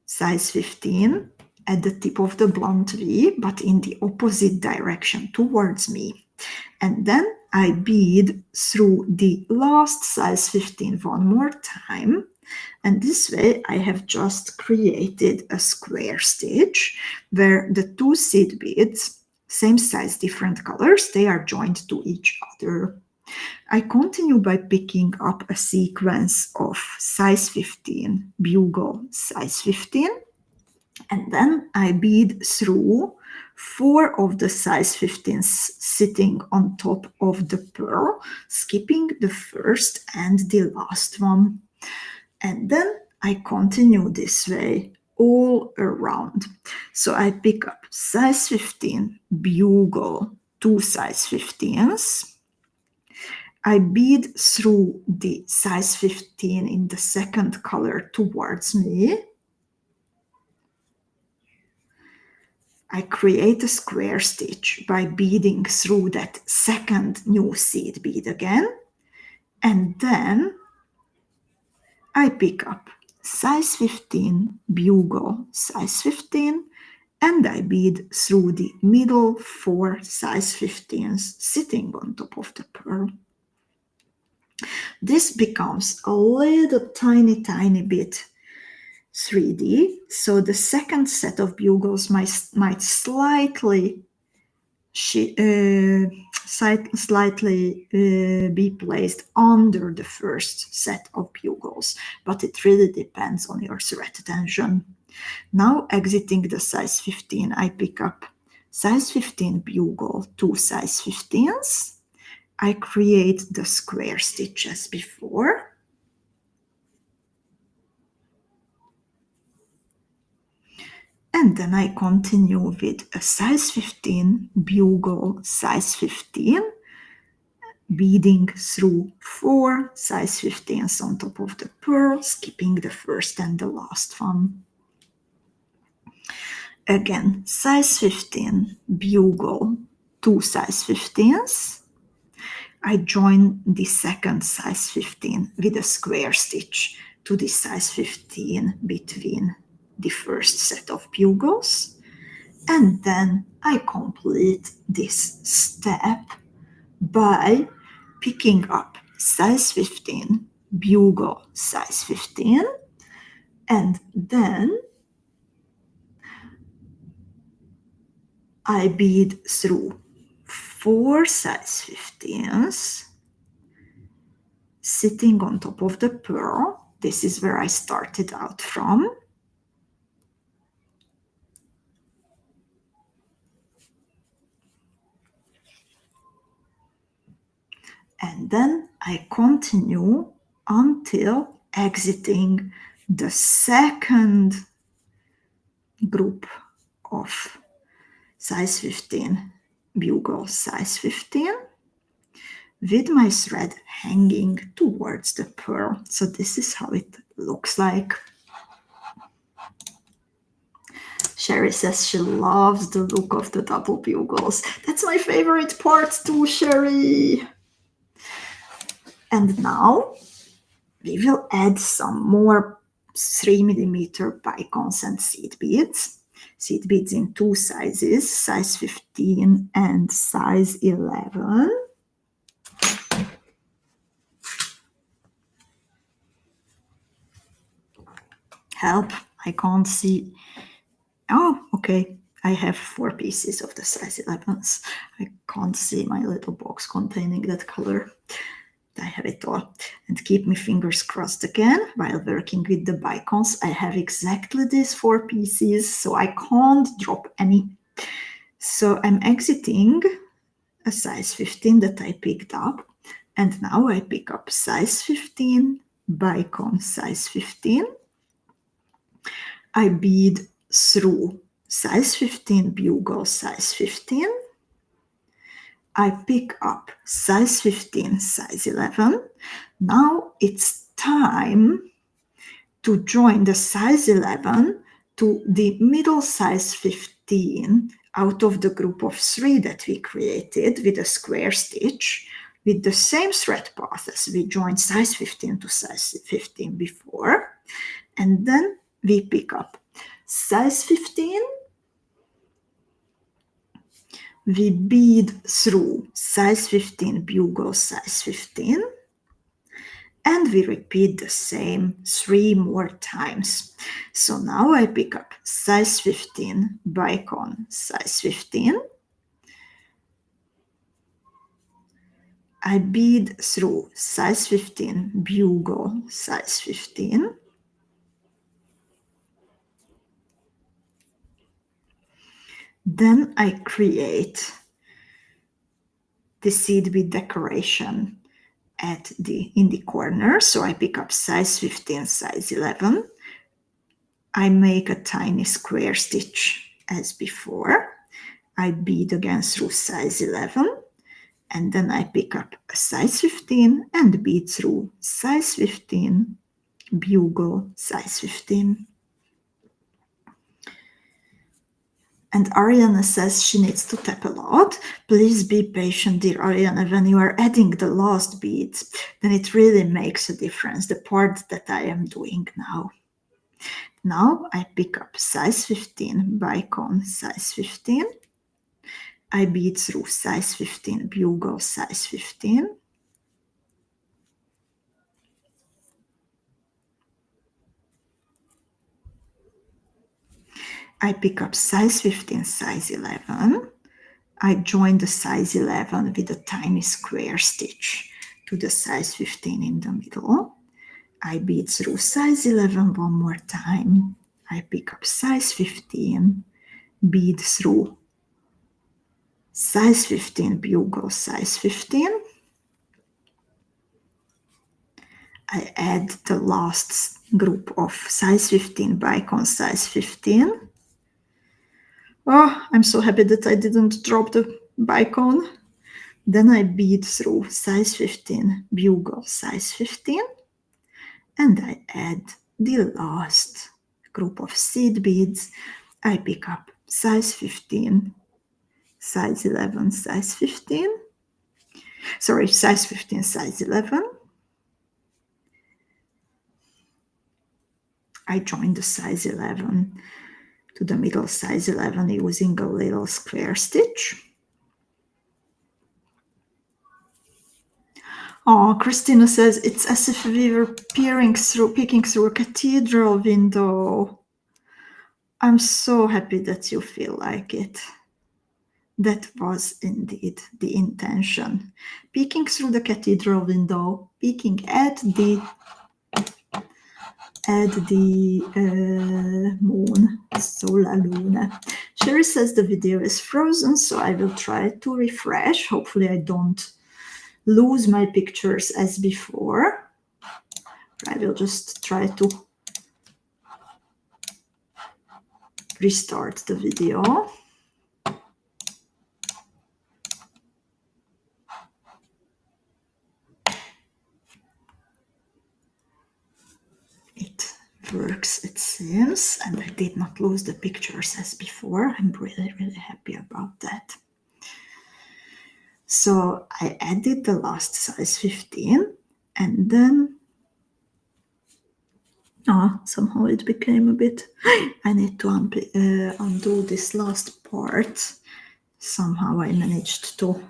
size 15 at the tip of the blunt V, but in the opposite direction towards me. And then I bead through the last size 15 one more time. And this way I have just created a square stitch where the 2 seed beads, same size, different colors, they are joined to each other. I continue by picking up a sequence of size 15, bugle size 15, and then I bead through 4 of the size 15s sitting on top of the pearl, skipping the first and the last one. And then I continue this way all around. So I pick up size 15, bugle, 2 size 15s. I bead through the size 15 in the second color towards me. I create a square stitch by beading through that second new seed bead again, and then I pick up size 15 bugle, size 15, and I bead through the middle 4 size 15s sitting on top of the pearl. This becomes a little tiny bit 3D, so the second set of bugles might slightly be placed under the first set of bugles, but it really depends on your thread tension. Now exiting the size 15, I pick up size 15 bugle, 2 size 15s. I create the square stitch as before. And then I continue with a size 15 bugle, size 15, beading through 4 size 15s on top of the pearl, skipping the first and the last one. Again, size 15 bugle, 2 size 15s. I join the second size 15 with a square stitch to the size 15 between the first set of bugles, and then I complete this step by picking up size 15 bugle, size 15, and then I bead through 4 size 15s sitting on top of the pearl. This is where I started out from. And then I continue until exiting the second group of size 15 bugle, size 15, with my thread hanging towards the pearl. So this is how it looks like. Sherry says she loves the look of the double bugles. That's my favorite part too, Sherry. And now we will add some more 3mm bicons and seed beads. Seed beads in 2 sizes, size 15 and size 11. Help, I can't see. Oh, okay. I have 4 pieces of the size 11s. I can't see my little box containing that color. I have it all. And keep my fingers crossed again while working with the bicons. I have exactly these 4 pieces, so I can't drop any. So I'm exiting a size 15 that I picked up, and now I pick up size 15, bicon size 15. I bead through size 15 bugle, size 15. I pick up size 15, size 11. Now it's time to join the size 11 to the middle size 15 out of the group of 3 that we created with a square stitch with the same thread path as we joined size 15 to size 15 before. And then we pick up size 15. We bead through size 15 bugle, size 15, and we repeat the same 3 more times. So now I pick up size 15 bicon, size 15. I bead through size 15 bugle, size 15. Then I create the seed bead decoration in the corner. So I pick up size 15, size 11. I make a tiny square stitch as before. I bead again through size 11, and then I pick up a size 15 and bead through size 15, bugle, size 15. And Ariana says she needs to tap a lot. Please be patient, dear Ariana. When you are adding the last beads, then it really makes a difference, the part that I am doing now. Now I pick up size 15 bicon, size 15. I bead through size 15 bugle, size 15. I pick up size 15, size 11. I join the size 11 with a tiny square stitch to the size 15 in the middle. I bead through size 11 one more time. I pick up size 15, bead through size 15 bugle, size 15. I add the last group of size 15 bicon, size 15. Oh, I'm so happy that I didn't drop the bicon. Then I bead through size 15 bugle, size 15. And I add the last group of seed beads. I pick up size 15, size 11, size 15. Sorry, size 15, size 11. I join the size 11 to the middle size 11 using a little square stitch. Oh, Christina says it's as if we were peeking through a cathedral window. I'm so happy that you feel like it. That was indeed the intention. Peeking through the cathedral window, peeking at the moon, SOUS LA LUNE. Sherry says the video is frozen, so I will try to refresh. Hopefully I don't lose my pictures as before. I will just try to restart the video. It works, it seems, and I did not lose the pictures as before. I'm really, really happy about that. So I added the last size 15, and then somehow it became a bit, I need to undo this last part. Somehow I managed to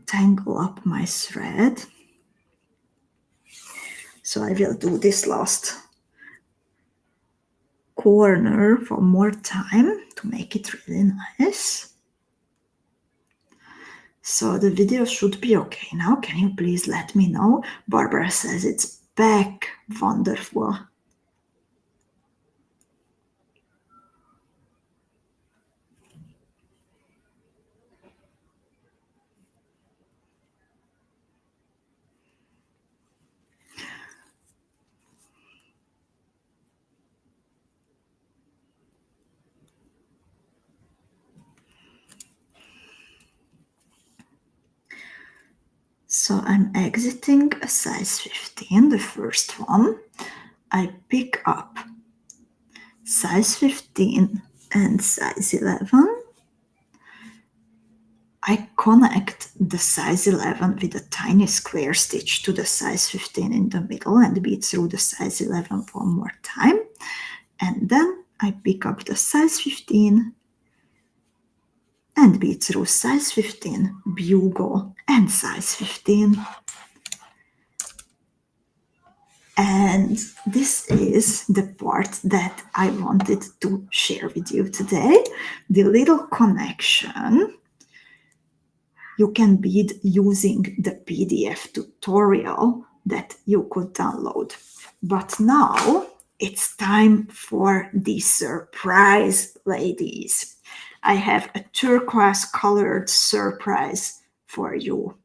tangle up my thread. So I will do this last corner one more time to make it really nice. So the video should be okay now. Can you please let me know? Barbara says it's back. Wonderful. So I'm exiting a size 15, the first one. I pick up size 15 and size 11. I connect the size 11 with a tiny square stitch to the size 15 in the middle and bead through the size 11 one more time. And then I pick up the size 15 and bead through size 15, bugle, and size 15. And this is the part that I wanted to share with you today, the little connection. You can bead using the PDF tutorial that you could download. But now it's time for the surprise, ladies. I have a turquoise colored surprise for you.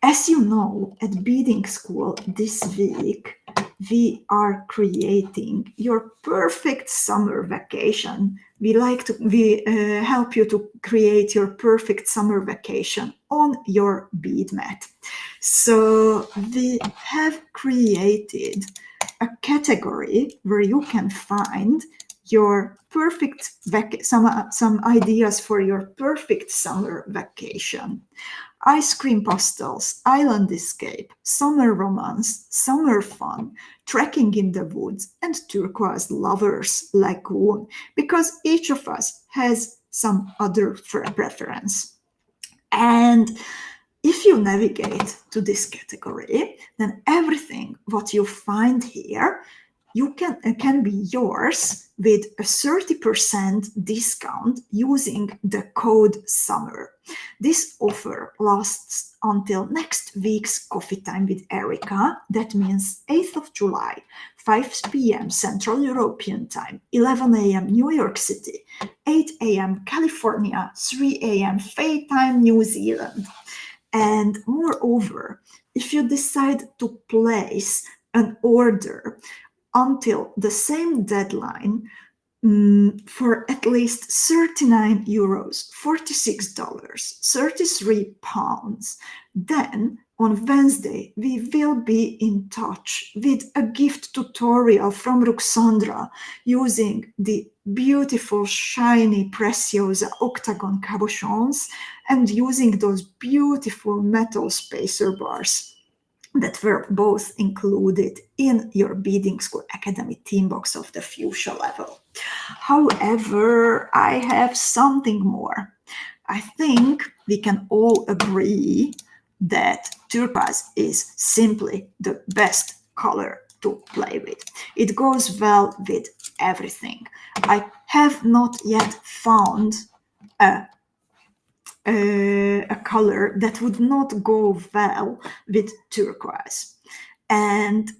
As you know, at Beading School this week, we are creating your perfect summer vacation. We help you to create your perfect summer vacation on your bead mat. So we have created a category where you can find your perfect some ideas for your perfect summer vacation. Ice cream pastels, island escape, summer romance, summer fun, trekking in the woods, and turquoise lovers lagoon, because each of us has some other preference. And if you navigate to this category, then everything what you find here can be yours with a 30% discount using the code SUMMER. This offer lasts until next week's Coffee Time with Erika. That means 8th of July, 5 p.m. Central European Time, 11 a.m. New York City, 8 a.m. California, 3 a.m. Faye Time, New Zealand. And moreover, if you decide to place an order until the same deadline for at least 39 euros, $46, 33 pounds, then on Wednesday we will be in touch with a gift tutorial from Ruxandra using the beautiful shiny Preciosa octagon cabochons and using those beautiful metal spacer bars that were both included in your Beading School Academy theme box of the fuchsia level. However, I have something more. I think we can all agree that turquoise is simply the best color to play with. It goes well with everything. I have not yet found a color that would not go well with turquoise. And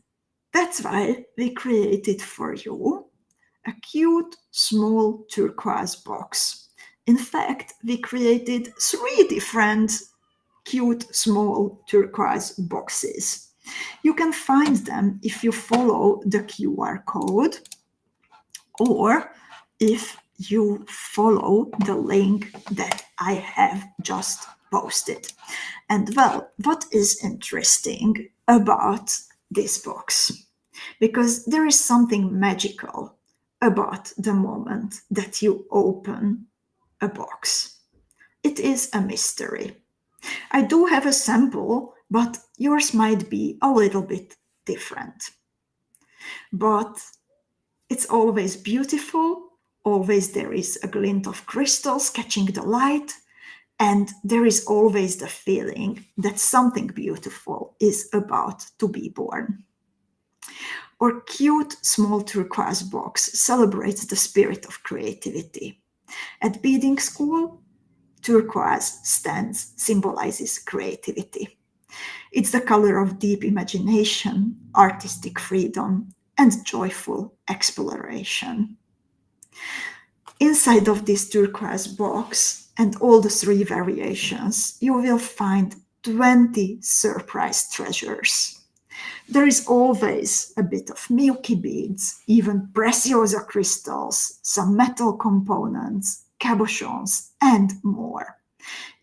that's why we created for you a cute small turquoise box. In fact, we created 3 different cute small turquoise boxes. You can find them if you follow the QR code or if you follow the link that I have just posted. And well, what is interesting about this box? Because there is something magical about the moment that you open a box. It is a mystery. I do have a sample, but yours might be a little bit different. But it's always beautiful. Always there is a glint of crystals catching the light, and there is always the feeling that something beautiful is about to be born. Our cute small turquoise box celebrates the spirit of creativity. At Beading School, turquoise symbolizes creativity. It's the color of deep imagination, artistic freedom, and joyful exploration. Inside of this turquoise box and all the 3 variations, you will find 20 surprise treasures. There is always a bit of Miyuki beads, even Preciosa crystals, some metal components, cabochons, and more.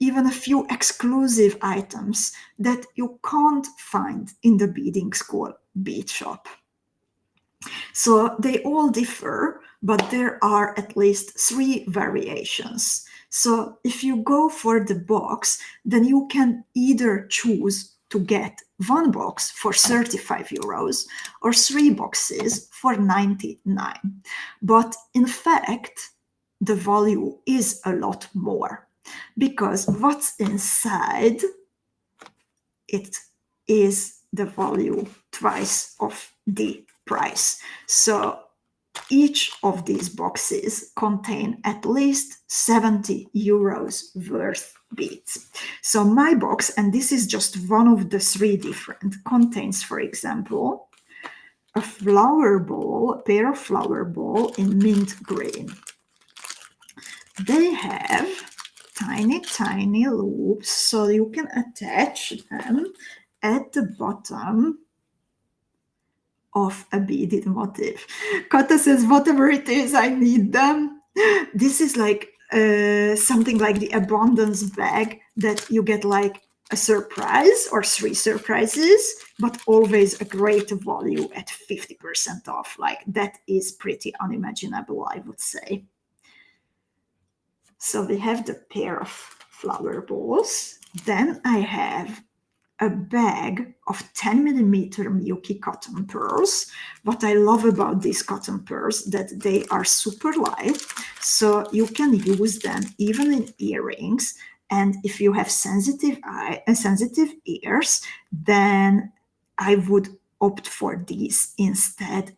Even a few exclusive items that you can't find in the Beading School Bead Shop. So they all differ, but there are at least 3 variations. So if you go for the box, then you can either choose to get 1 box for 35 euros or 3 boxes for 99. But in fact, the value is a lot more because what's inside, it is the value twice of the price. So each of these boxes contain at least 70 euros worth beads. So my box, and this is just one of the 3 different, contains, for example, a pair of flower ball in mint green. They have tiny loops, so you can attach them at the bottom of a beaded motif. Kata says, whatever it is, I need them. This is like something like the abundance bag that you get like a surprise or 3 surprises, but always a great value at 50% off. Like, that is pretty unimaginable, I would say. So we have the pair of flower balls. Then I have a bag of 10mm Miyuki cotton pearls. What I love about these cotton pearls that they are super light, so you can use them even in earrings. And if you have sensitive ears, then I would opt for these instead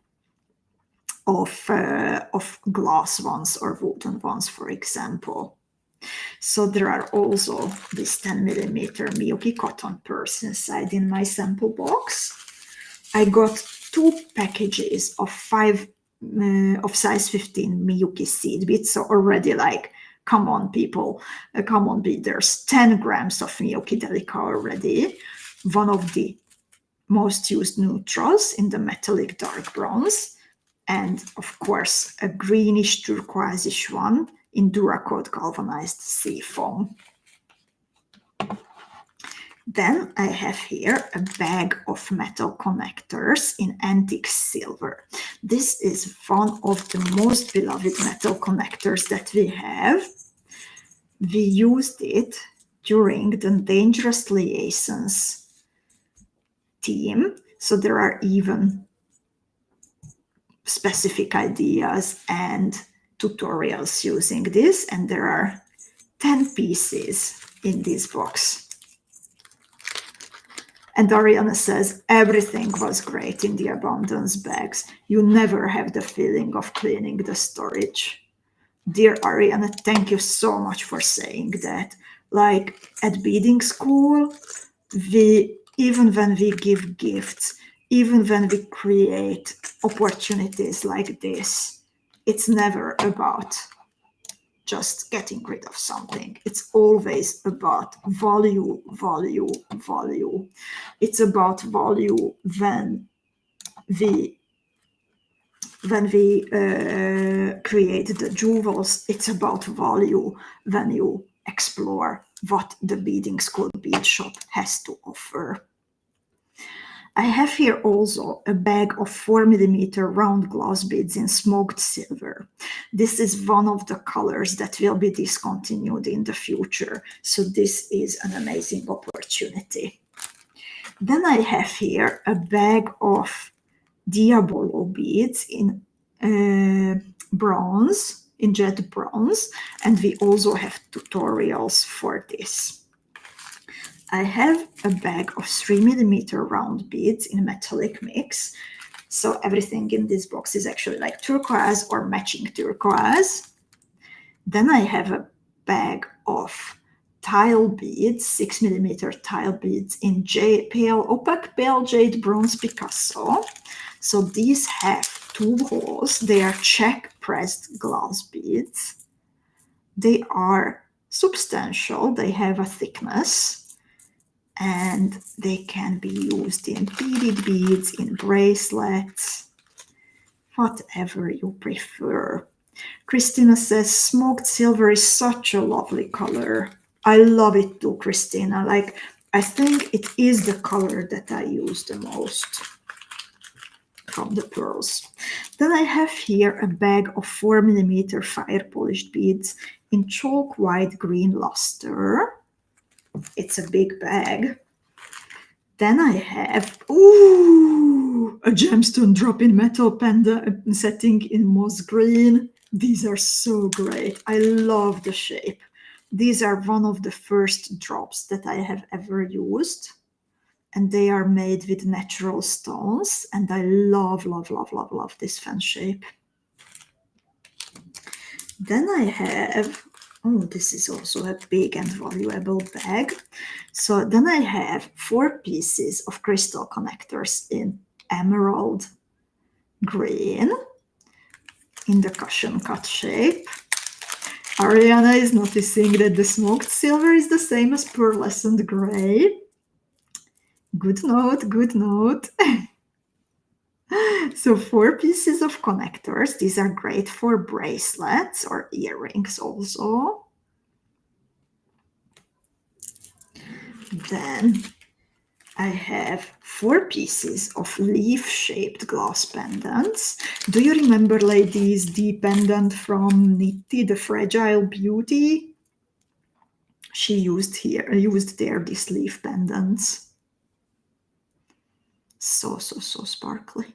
of glass ones or wooden ones, for example. So there are also these 10mm Miyuki cotton pearls inside in my sample box. I got 2 packages of 5 of size 15 Miyuki seed beads. So already, like, come on, people, come on, beaders, 10 grams of Miyuki Delica already. One of the most used neutrals in the metallic dark bronze, and of course a greenish turquoise-ish one in Duracoat galvanized sea foam. Then I have here a bag of metal connectors in antique silver. This is one of the most beloved metal connectors that we have. We used it during the Dangerous Liaisons team, so there are even specific ideas and tutorials using this, and there are 10 pieces in this box. And Ariana says, everything was great in the abundance bags. You never have the feeling of cleaning the storage. Dear Ariana, thank you so much for saying that. Like, at Beading School, even when we give gifts, even when we create opportunities like this, it's never about just getting rid of something. It's always about value, value, value. It's about value when we create the jewels. It's about value when you explore what the Beading School Bead Shop has to offer. I have here also a bag of 4mm round glass beads in smoked silver. This is one of the colors that will be discontinued in the future, so this is an amazing opportunity. Then I have here a bag of Diabolo beads in bronze, in jet bronze, and we also have tutorials for this. I have a bag of 3mm round beads in metallic mix. So everything in this box is actually like turquoise or matching turquoise. Then I have a bag of tile beads, 6mm tile beads in opaque pale jade bronze Picasso. So these have 2 holes. They are Czech pressed glass beads. They are substantial. They have a thickness, and they can be used in beaded beads, in bracelets, whatever you prefer. Christina says, smoked silver is such a lovely color. I love it too, Christina. Like, I think it is the color that I use the most from the pearls. Then I have here a bag of 4mm fire polished beads in chalk white green luster. It's a big bag. Then I have, a gemstone drop-in metal panda setting in moss green. These are so great. I love the shape. These are one of the first drops that I have ever used, and they are made with natural stones, and I love, love, love, love, love this fan shape. Then I have, this is also a big and valuable bag. So then I have 4 pieces of crystal connectors in emerald green in the cushion cut shape. Ariana is noticing that the smoked silver is the same as pearlescent gray. Good note, good note. So 4 pieces of connectors. These are great for bracelets or earrings also. Then I have 4 pieces of leaf-shaped glass pendants. Do you remember, ladies, the pendant from Nitti, the Fragile Beauty? She used there these leaf pendants. So sparkly.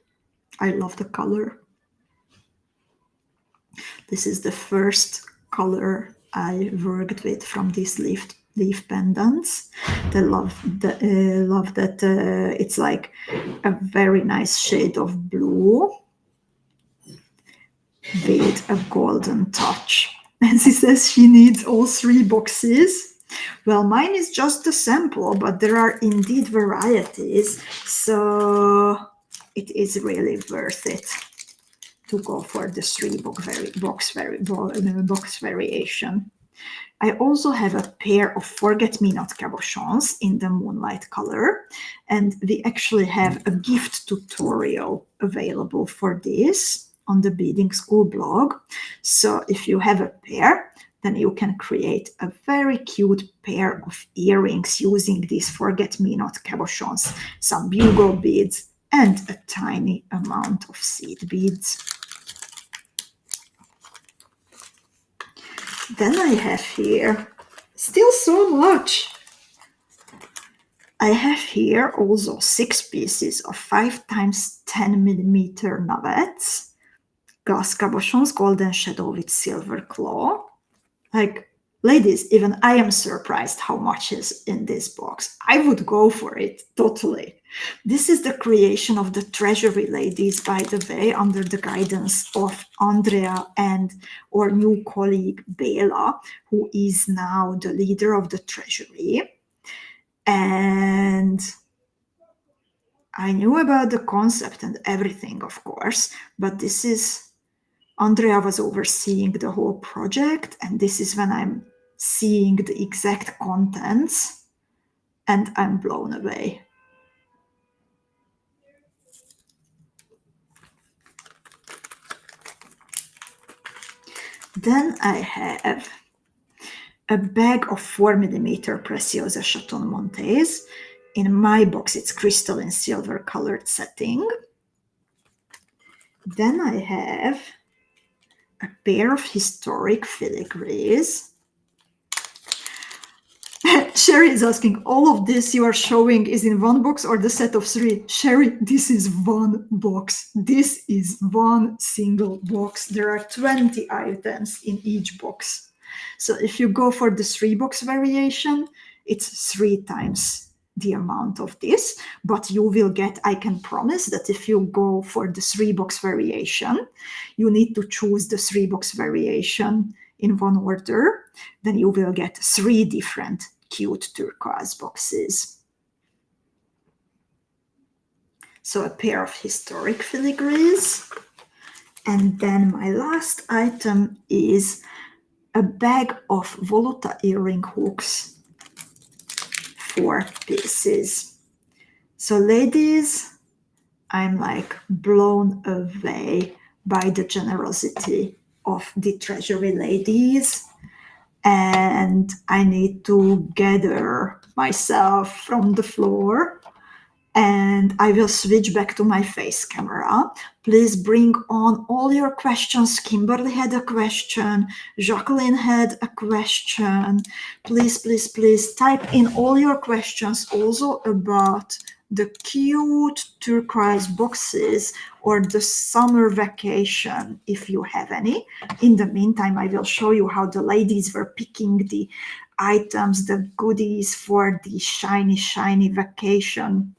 I love the color. This is the first color I worked with from these leaf pendants. I love that it's like a very nice shade of blue with a golden touch. And she says she needs all 3 boxes. Well, mine is just a sample, but there are indeed varieties, so it is really worth it to go for the 3 box variation. I also have a pair of forget-me-not cabochons in the moonlight color, and we actually have a gift tutorial available for this on the Beadingschool blog. So if you have a pair, then you can create a very cute pair of earrings using these forget-me-not cabochons, some bugle beads, and a tiny amount of seed beads. Then I have here still so much. I have here also 6 pieces of 5 times 10 millimeter navets, glass cabochons, golden shadow with silver claw. Like, ladies, even I am surprised how much is in this box. I would go for it, totally. This is the creation of the Treasury ladies, by the way, under the guidance of Andrea and our new colleague Bela, who is now the leader of the Treasury. And I knew about the concept and everything, of course, but this is, Andrea was overseeing the whole project, and this is when I'm seeing the exact contents, and I'm blown away. Then I have a bag of 4 millimeter Preciosa Chaton Montes. In my box, it's crystalline silver colored setting. Then I have a pair of historic filigrees. Sherry is asking, all of this you are showing is in one box or the set of 3? Sherry, this is one box. This is one single box. There are 20 items in each box. So if you go for the 3 box variation, it's 3 times the amount of this, but you will get, I can promise that if you go for the 3 box variation, you need to choose the 3 box variation in one order, then you will get 3 different cute turquoise boxes. So a pair of historic filigrees. And then my last item is a bag of voluta earring hooks, 4 pieces. So ladies, I'm like blown away by the generosity of the Treasury ladies, and I need to gather myself from the floor, and I will switch back to my face camera. Please bring on all your questions. Kimberly had a question. Jacqueline had a question. Please type in all your questions also about the cute turquoise boxes or the summer vacation, if you have any. In the meantime, I will show you how the ladies were picking the items, the goodies for the shiny vacation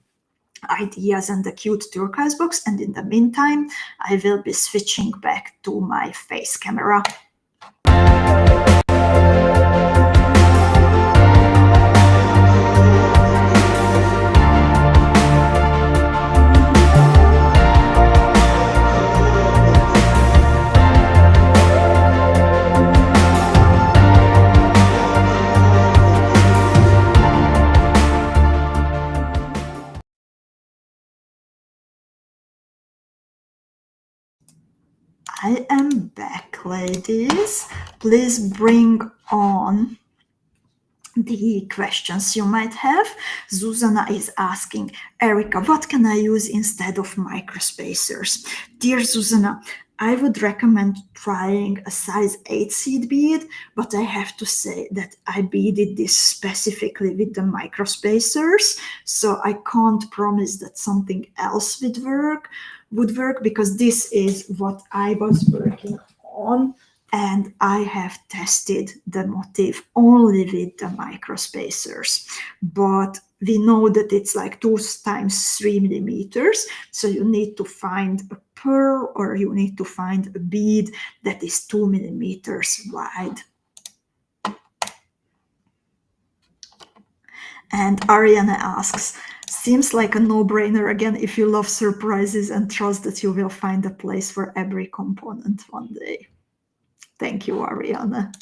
ideas and the cute turquoise box. And in the meantime, I will be switching back to my face camera. I am back, ladies. Please bring on the questions you might have. Zuzana is asking, Erika, what can I use instead of microspacers? Dear Zuzana, I would recommend trying a size 8 seed bead, but I have to say that I beaded this specifically with the microspacers, so I can't promise that something else would work because this is what I was working on, and I have tested the motif only with the microspacers. But we know that it's like 2 times 3 millimeters, so you need to find a pearl or you need to find a bead that is 2 millimeters wide. And Ariana asks, seems like a no-brainer again if you love surprises and trust that you will find a place for every component one day. Thank you, Ariana.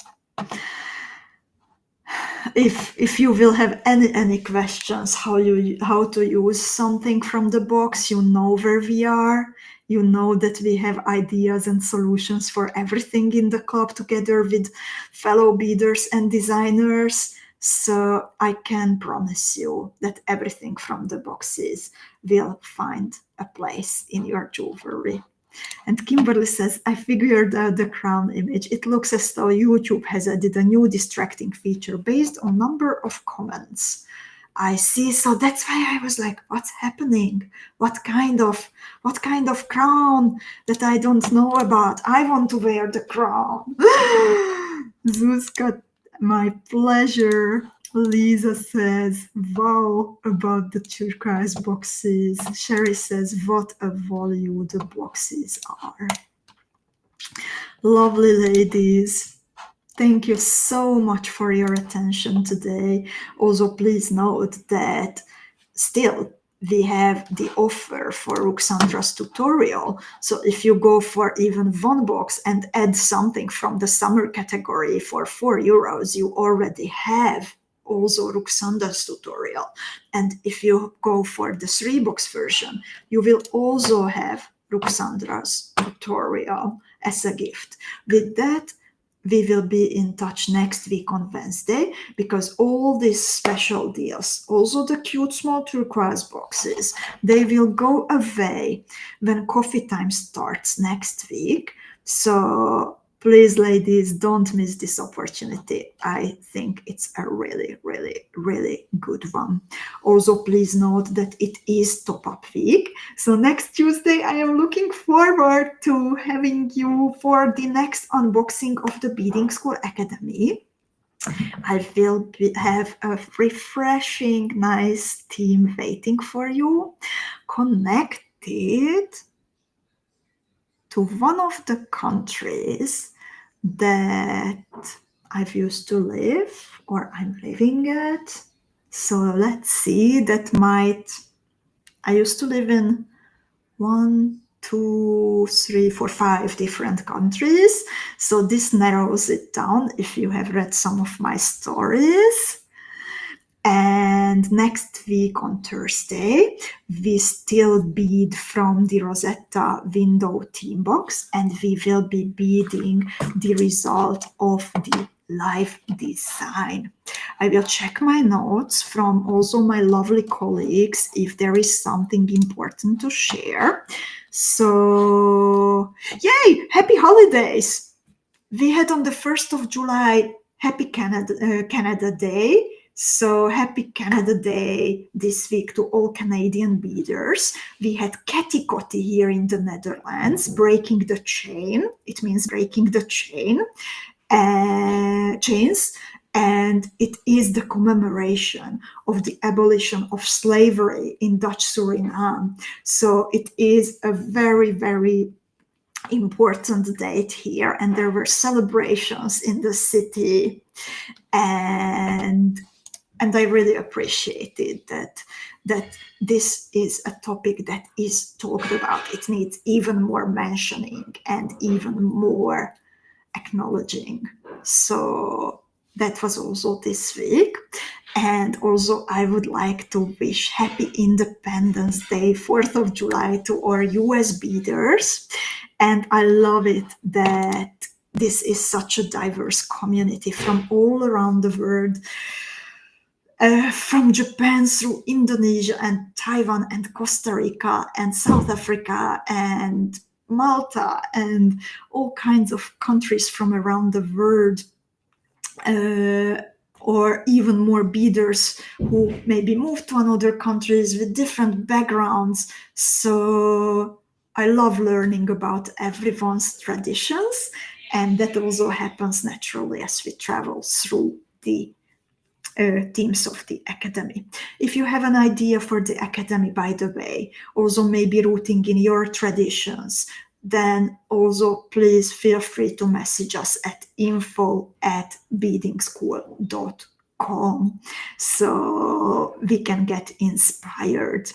If you will have any questions how to use something from the box, you know where we are. You know that we have ideas and solutions for everything in the club together with fellow beaders and designers. So I can promise you that everything from the boxes will find a place in your jewelry. And Kimberly says, I figured out the crown image. It looks as though YouTube has added a new distracting feature based on number of comments. I see. So that's why I was like, what's happening? What kind of crown that I don't know about? I want to wear the crown. Zuzka, my pleasure. Lisa says, wow, about the turquoise boxes. Sherry says, what a volume the boxes are. Lovely ladies. Thank you so much for your attention today. Also, please note that still we have the offer for Ruxandra's tutorial. So if you go for even one box and add something from the summer category for €4, you already have also Ruxandra's tutorial. And if you go for the 3-box version, you will also have Ruxandra's tutorial as a gift. With that, we will be in touch next week on Wednesday, because all these special deals, also the cute small turquoise boxes, they will go away when coffee time starts next week. So please, ladies, don't miss this opportunity. I think it's a really, really, really good one. Also, please note that it is top-up week. So next Tuesday, I am looking forward to having you for the next unboxing of the Beading School Academy. I will have a refreshing, nice team waiting for you, connected to one of the countries that I've used to live or I'm living at. So let's see, I used to live in 1, 2, 3, 4, 5 different countries. So this narrows it down if you have read some of my stories. And next week on Thursday, we still bead from the Rosetta window team box, and we will be beading the result of the live design. I will check my notes from also my lovely colleagues if there is something important to share. So, yay! Happy holidays! We had on the 1st of July, Happy Canada Day. So happy Canada Day this week to all Canadian beaders. We had 𝐂𝐋𝐈𝐂𝐊 here in the Netherlands, breaking the chain. It means breaking the chains. And it is the commemoration of the abolition of slavery in Dutch Suriname. So it is a very, very important date here, and there were celebrations in the city, and I really appreciated that this is a topic that is talked about. It needs even more mentioning and even more acknowledging. So that was also this week. And also I would like to wish Happy Independence Day, 4th of July, to our US beaders. And I love it that this is such a diverse community from all around the world. from Japan through Indonesia and Taiwan and Costa Rica and South Africa and Malta and all kinds of countries from around the world, or even more beaders who maybe moved to another countries with different backgrounds. So I love learning about everyone's traditions, and that also happens naturally as we travel through the themes of the academy. If you have an idea for the academy, by the way, also maybe rooting in your traditions, then also please feel free to message us at info@beadingschool.com so we can get inspired.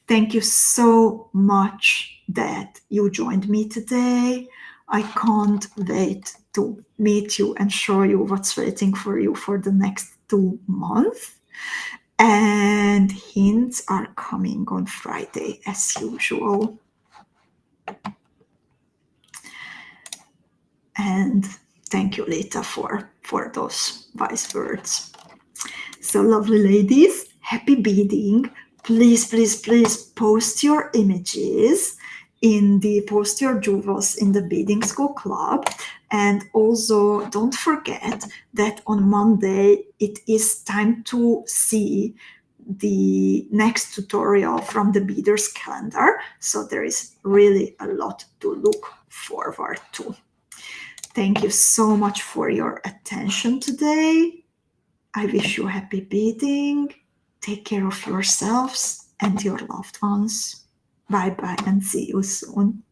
Thank you so much that you joined me today. I can't wait to meet you and show you what's waiting for you for the next 2 months. And hints are coming on Friday as usual. And thank you, Lita, for those wise words. So lovely ladies, happy beading. Please, please, please post your images post your jewels in the Beading School Club. And also don't forget that on Monday, it is time to see the next tutorial from the Beaders calendar. So there is really a lot to look forward to. Thank you so much for your attention today. I wish you happy beading. Take care of yourselves and your loved ones. Bye-bye and see you soon.